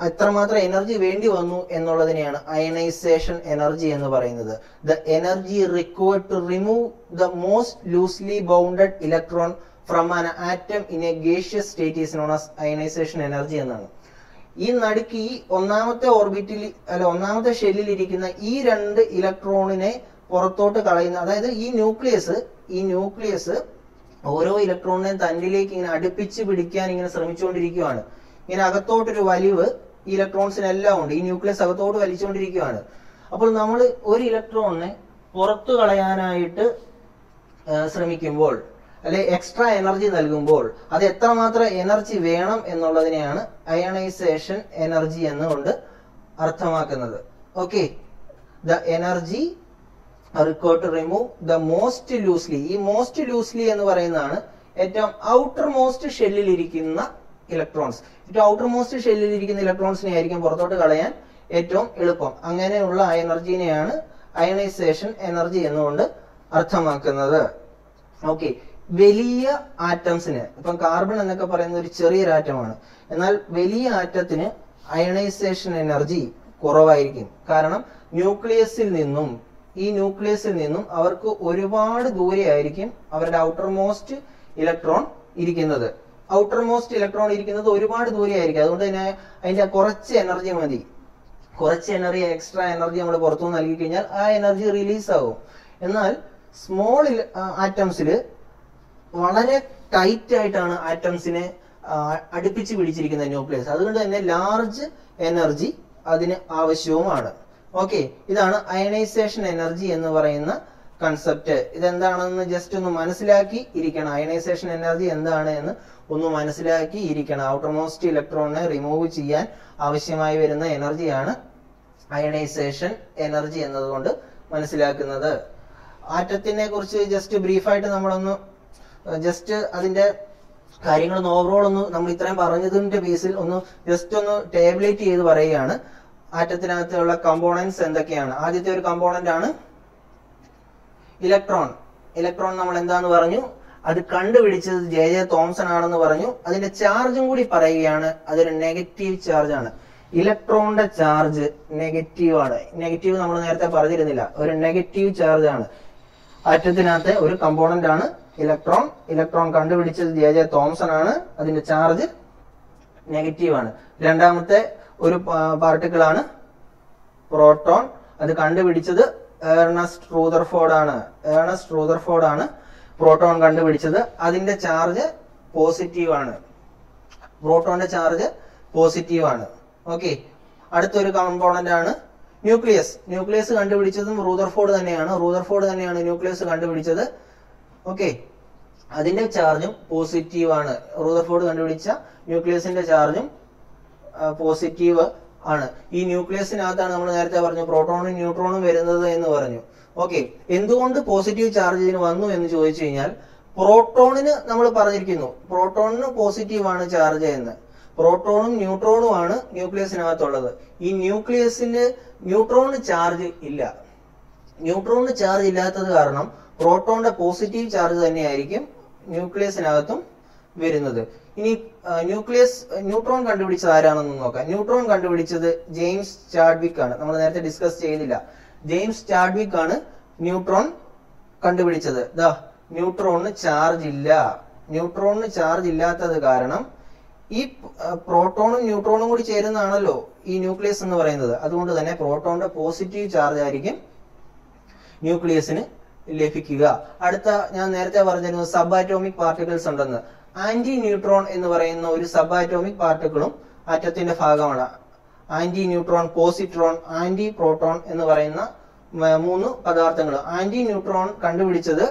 എത്രമാത്രം എനർജി വേണ്ടി വന്നു എന്നുള്ളതിനെയാണ് അയണൈസേഷൻ എനർജി എന്ന് പറയുന്നത്. The energy required to remove the most loosely bounded electron from an atom in a gaseous state is known as ionisation energy എന്നാണ്. ഈ നടുക്ക് ഈ ഒന്നാമത്തെ ഓർബിറ്റിൽ അല്ല ഒന്നാമത്തെ ഷെല്ലിൽ ഇരിക്കുന്ന ഈ 2 ഇലക്ട്രോണിനെ പുറത്തോട്ട് കളയുന്ന, അതായത് ഈ ന്യൂക്ലിയസ് ഓരോ ഇലക്ട്രോണിനെയും തന്നിലേക്ക് ഇങ്ങനെ അടുപ്പിച്ച് പിടിക്കാൻ ഇങ്ങനെ ശ്രമിച്ചുകൊണ്ടിരിക്കുകയാണ്. ഇങ്ങനെ അകത്തോട്ടൊരു വലിവ് ഈ ഇലക്ട്രോൺസിനെല്ലാം ഉണ്ട്. ഈ ന്യൂക്ലിയസ് അകത്തോട്ട് വലിച്ചുകൊണ്ടിരിക്കുകയാണ്. അപ്പോൾ നമ്മൾ ഒരു ഇലക്ട്രോണിനെ പുറത്തു കളയാനായിട്ട് ശ്രമിക്കുമ്പോൾ അല്ലെ എക്സ്ട്രാ എനർജി നൽകുമ്പോൾ അത് എത്രമാത്രം എനർജി വേണം എന്നുള്ളതിനെയാണ് അയണൈസേഷൻ എനർജി എന്നുകൊണ്ട് അർത്ഥമാക്കുന്നത്. Okay, the energy required to remove the most loosely, ഈ മോസ്റ്റ് ലൂസ്ലി എന്ന് പറയുന്നതാണ് ഏറ്റവും ഔട്ടർ മോസ്റ്റ് ഷെല്ലിൽ ഇരിക്കുന്ന ഇലക്ട്രോൺസ്. ഏറ്റവും ഔട്ടർ മോസ്റ്റ് ഷെല്ലിൽ ഇരിക്കുന്ന ഇലക്ട്രോൺസിനെ ആയിരിക്കും പുറത്തോട്ട് കളയാൻ ഏറ്റവും എളുപ്പം. അങ്ങനെയുള്ള എനർജിനെയാണ് അയണൈസേഷൻ എനർജി എന്നുകൊണ്ട് അർത്ഥമാക്കുന്നത്. ഓക്കെ, വലിയ ആറ്റംസിന്, ഇപ്പം കാർബൺ എന്നൊക്കെ പറയുന്ന ഒരു ചെറിയൊരു ആറ്റമാണ്, എന്നാൽ വലിയ ആറ്റത്തിന് അയണൈസേഷൻ എനർജി കുറവായിരിക്കും. കാരണം ഈ ന്യൂക്ലിയസിൽ നിന്നും അവർക്ക് ഒരുപാട് ദൂരെ ആയിരിക്കും അവരുടെ ഔട്ടർ മോസ്റ്റ് ഇലക്ട്രോൺ ഇരിക്കുന്നത്. ഒരുപാട് ദൂരെ ആയിരിക്കും. അതുകൊണ്ട് തന്നെ അതിന്റെ കുറച്ച് എനർജി മതി. കുറച്ച് എനർജി, എക്സ്ട്രാ എനർജി നമ്മൾ പുറത്തുനിന്ന് നൽകി കഴിഞ്ഞാൽ ആ എനർജി റിലീസ് ആകും. എന്നാൽ സ്മോൾ ആറ്റംസിൽ വളരെ ടൈറ്റ് ആയിട്ടാണ് ആറ്റംസിനെ അടുപ്പിച്ച് പിടിച്ചിരിക്കുന്ന ന്യൂക്ലിയസ്. അതുകൊണ്ട് തന്നെ ലാർജ് എനർജി അതിന് ആവശ്യവുമാണ്. ഓക്കെ, ഇതാണ് അയണൈസേഷൻ എനർജി എന്ന് പറയുന്ന കൺസെപ്റ്റ്. ഇതെന്താണെന്ന് ജസ്റ്റ് ഒന്ന് മനസ്സിലാക്കി ഇരിക്കണം. അയണൈസേഷൻ എനർജി എന്താണ് എന്ന് ഒന്ന് മനസ്സിലാക്കി ഇരിക്കണം. ഔട്ടർ മോസ്റ്റ് ഇലക്ട്രോണിനെ റിമൂവ് ചെയ്യാൻ ആവശ്യമായി വരുന്ന എനർജിയാണ് അയണൈസേഷൻ എനർജി എന്നതുകൊണ്ട് മനസ്സിലാക്കുന്നത്. ആറ്റത്തിനെ കുറിച്ച് ജസ്റ്റ് ബ്രീഫായിട്ട് നമ്മളൊന്ന് ജസ്റ്റ് അതിന്റെ കാര്യങ്ങൾ ഓവറോൾ ഒന്ന് നമ്മൾ ഇത്രയും പറഞ്ഞതിന്റെ ബേസിൽ ഒന്ന് ജസ്റ്റ് ഒന്ന് ടേബിളേറ്റ് ചെയ്ത് പറയുകയാണ്. ആറ്റത്തിനകത്തുള്ള കമ്പോണൻസ് എന്തൊക്കെയാണ്? ആദ്യത്തെ ഒരു കമ്പോണന്റ് ആണ് ഇലക്ട്രോൺ. നമ്മൾ എന്താന്ന് പറഞ്ഞു? അത് കണ്ടുപിടിച്ചത് ജെ തോംസൺ ആണെന്ന് പറഞ്ഞു. അതിന്റെ ചാർജും കൂടി പറയുകയാണ്, അതൊരു നെഗറ്റീവ് ചാർജ് ആണ്. ഇലക്ട്രോണിന്റെ ചാർജ് നെഗറ്റീവ് ആണ്. നെഗറ്റീവ് നമ്മൾ നേരത്തെ പറഞ്ഞിരുന്നില്ല, ഒരു നെഗറ്റീവ് ചാർജ് ആണ്. ആറ്റത്തിനകത്തെ ഒരു കമ്പോണന്റ് ആണ് ഇലക്ട്രോൺ കണ്ടുപിടിച്ചത് ജെ തോംസൺ ആണ്. അതിന്റെ ചാർജ് നെഗറ്റീവ് ആണ്. രണ്ടാമത്തെ ഒരു പാർട്ടിക്കിൾ ആണ് പ്രോട്ടോൺ. അത് കണ്ടുപിടിച്ചത് ഏർണസ്റ്റ് റൂദർഫോർഡ് ആണ് പ്രോട്ടോൺ കണ്ടുപിടിച്ചത്. അതിന്റെ ചാർജ് പോസിറ്റീവ് ആണ്. പ്രോട്ടോണിന്റെ ചാർജ് പോസിറ്റീവ് ആണ്. ഓക്കെ, അടുത്തൊരു കമ്പോണന്റ് ആണ് ന്യൂക്ലിയസ് കണ്ടുപിടിച്ചതും റൂദർഫോർഡ് തന്നെയാണ് ന്യൂക്ലിയസ് കണ്ടുപിടിച്ചത്. ഓക്കെ, അതിന്റെ ചാർജും പോസിറ്റീവ് ആണ്. റൂദർഫോർഡ് കണ്ടുപിടിച്ച ന്യൂക്ലിയസിന്റെ ചാർജും പോസിറ്റീവ് ആണ്. ഈ ന്യൂക്ലിയസിനകത്താണ് നമ്മൾ നേരത്തെ പറഞ്ഞു പ്രോട്ടോണും ന്യൂട്രോണും വരുന്നത് എന്ന് പറഞ്ഞു. ഓക്കെ, എന്തുകൊണ്ട് പോസിറ്റീവ് ചാർജ് ഇതിന് വന്നു എന്ന് ചോദിച്ചു കഴിഞ്ഞാൽ, പ്രോട്ടോണിന് നമ്മൾ പറഞ്ഞിരിക്കുന്നു പ്രോട്ടോണിന് പോസിറ്റീവ് ആണ് ചാർജ് എന്ന്. പ്രോട്ടോണും ന്യൂട്രോണും ആണ് ന്യൂക്ലിയസിനകത്തുള്ളത്. ഈ ന്യൂട്രോണിന് ചാർജ് ഇല്ല. ന്യൂട്രോണിന് ചാർജ് ഇല്ലാത്തത് കാരണം പ്രോട്ടോണിന്റെ പോസിറ്റീവ് ചാർജ് തന്നെയായിരിക്കും ന്യൂക്ലിയസിനകത്തും വരുന്നത്. ഇനി ന്യൂട്രോൺ കണ്ടുപിടിച്ചത് ആരാണെന്ന് നോക്കാം. ന്യൂട്രോൺ കണ്ടുപിടിച്ചത് ജെയിംസ് ചാഡ്വിക് ആണ്. നമ്മൾ നേരത്തെ ഡിസ്കസ് ചെയ്തില്ല. ജെയിംസ് ചാഡ്വിക് ആണ് ന്യൂട്രോൺ കണ്ടുപിടിച്ചത്. ന്യൂട്രോണിന് ചാർജ് ഇല്ലാത്തത് കാരണം ഈ പ്രോട്ടോണും ന്യൂട്രോണും കൂടി ചേരുന്നതാണല്ലോ ഈ ന്യൂക്ലിയസ് എന്ന് പറയുന്നത്. അതുകൊണ്ട് തന്നെ പ്രോട്ടോണിന്റെ പോസിറ്റീവ് ചാർജ് ആയിരിക്കും ന്യൂക്ലിയസിന് ലഭിക്കുക. അടുത്ത ഞാൻ നേരത്തെ പറഞ്ഞിരുന്നു സബ് ആറ്റോമിക് പാർട്ടിക്കിൾസ് ഉണ്ടെന്ന്. ആന്റി ന്യൂട്രോൺ എന്ന് പറയുന്ന ഒരു സബ് ആറ്റോമിക് പാർട്ടിക്കിളും ആറ്റത്തിന്റെ ഭാഗമാണ്. Anti neutron, positron, anti proton എന്ന് പറയുന്ന 3 പദാർത്ഥങ്ങൾ. ആന്റി ന്യൂട്രോൺ കണ്ടുപിടിച്ചത്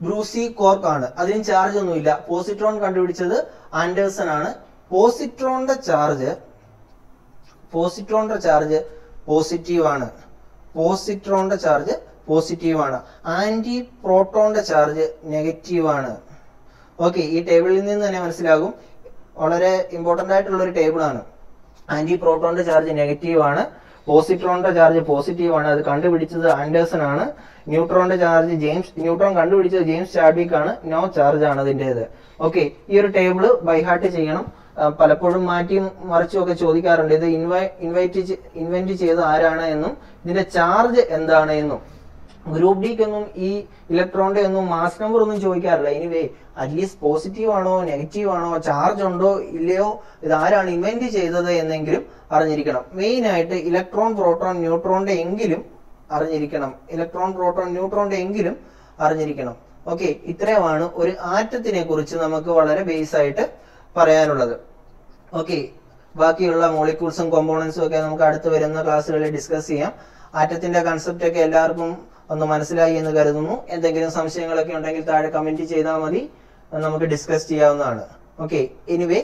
ബ്രൂസി കോർക്ക് ആണ്. അതിന് ചാർജ് ഒന്നുമില്ല. പോസിട്രോൺ കണ്ടുപിടിച്ചത് ആൻഡേഴ്സൺ ആണ്. പോസിട്രോണിന്റെ ചാർജ് പോസിറ്റീവ് ആണ്. ആന്റി പ്രോട്ടോണിന്റെ ചാർജ് നെഗറ്റീവ് ആണ്. ഓക്കെ, ഈ ടേബിളിൽ നിന്ന് തന്നെ മനസ്സിലാകും, വളരെ ഇമ്പോർട്ടന്റ് ആയിട്ടുള്ള ഒരു ടേബിൾ ആണ്. ആന്റി പ്രോട്ടോണിന്റെ ചാർജ് നെഗറ്റീവ് ആണ്, പോസിട്രോണിന്റെ ചാർജ് പോസിറ്റീവ് ആണ്, അത് കണ്ടുപിടിച്ചത് ആൻഡേഴ്സൺ ആണ്. ന്യൂട്രോണിന്റെ ചാർജ് ന്യൂട്രോൺ കണ്ടുപിടിച്ചത് ജെയിംസ് ചാഡ്വിക് ആണ്. നോ ചാർജ് ആണ് അതിൻ്റെത്. ഓക്കെ, ഈ ഒരു ടേബിള് ബൈഹാർട്ട് ചെയ്യണം. പലപ്പോഴും മാറ്റിയും മറിച്ചും ഒക്കെ ചോദിക്കാറുണ്ട്. ഇത് ഇൻവെന്റ് ചെയ്തത് ആരാണ് എന്നും ഇതിന്റെ ചാർജ് എന്താണ് എന്നും. ഗ്രൂപ്പ് ഡിക്കൊന്നും ഈ ഇലക്ട്രോണിന്റെ ഒന്നും മാസ് നമ്പർ ഒന്നും ചോദിക്കാറില്ല. എനിവേ അറ്റ്ലീസ്റ്റ് പോസിറ്റീവ് ആണോ നെഗറ്റീവ് ആണോ, ചാർജ് ഉണ്ടോ ഇല്ലയോ, ഇത് ആരാണ് ഇൻവെന്റ് ചെയ്തത് എന്നെങ്കിലും അറിഞ്ഞിരിക്കണം. മെയിൻ ആയിട്ട് ഇലക്ട്രോൺ പ്രോട്ടോൺ ന്യൂട്രോണിന്റെ എങ്കിലും അറിഞ്ഞിരിക്കണം. ഇലക്ട്രോൺ പ്രോട്ടോൺ ന്യൂട്രോണിന്റെ എങ്കിലും അറിഞ്ഞിരിക്കണം. ഓക്കെ, ഇത്രയുമാണ് ഒരു ആറ്റത്തിനെ കുറിച്ച് നമുക്ക് വളരെ ബേസ് ആയിട്ട് പറയാനുള്ളത്. ഓക്കെ, ബാക്കിയുള്ള മോളിക്യൂൾസും കോമ്പോണൻസും ഒക്കെ നമുക്ക് അടുത്ത് വരുന്ന ക്ലാസ്സുകളിൽ ഡിസ്കസ് ചെയ്യാം. ആറ്റത്തിന്റെ കൺസെപ്റ്റ് ഒക്കെ എല്ലാവർക്കും ഒന്ന് മനസ്സിലായി എന്ന് കരുതുന്നു. എന്തെങ്കിലും സംശയങ്ങളൊക്കെ ഉണ്ടെങ്കിൽ താഴെ കമന്റ് ചെയ്താൽ മതി, നമുക്ക് ഡിസ്കസ് ചെയ്യാവുന്നതാണ്. Okay, anyway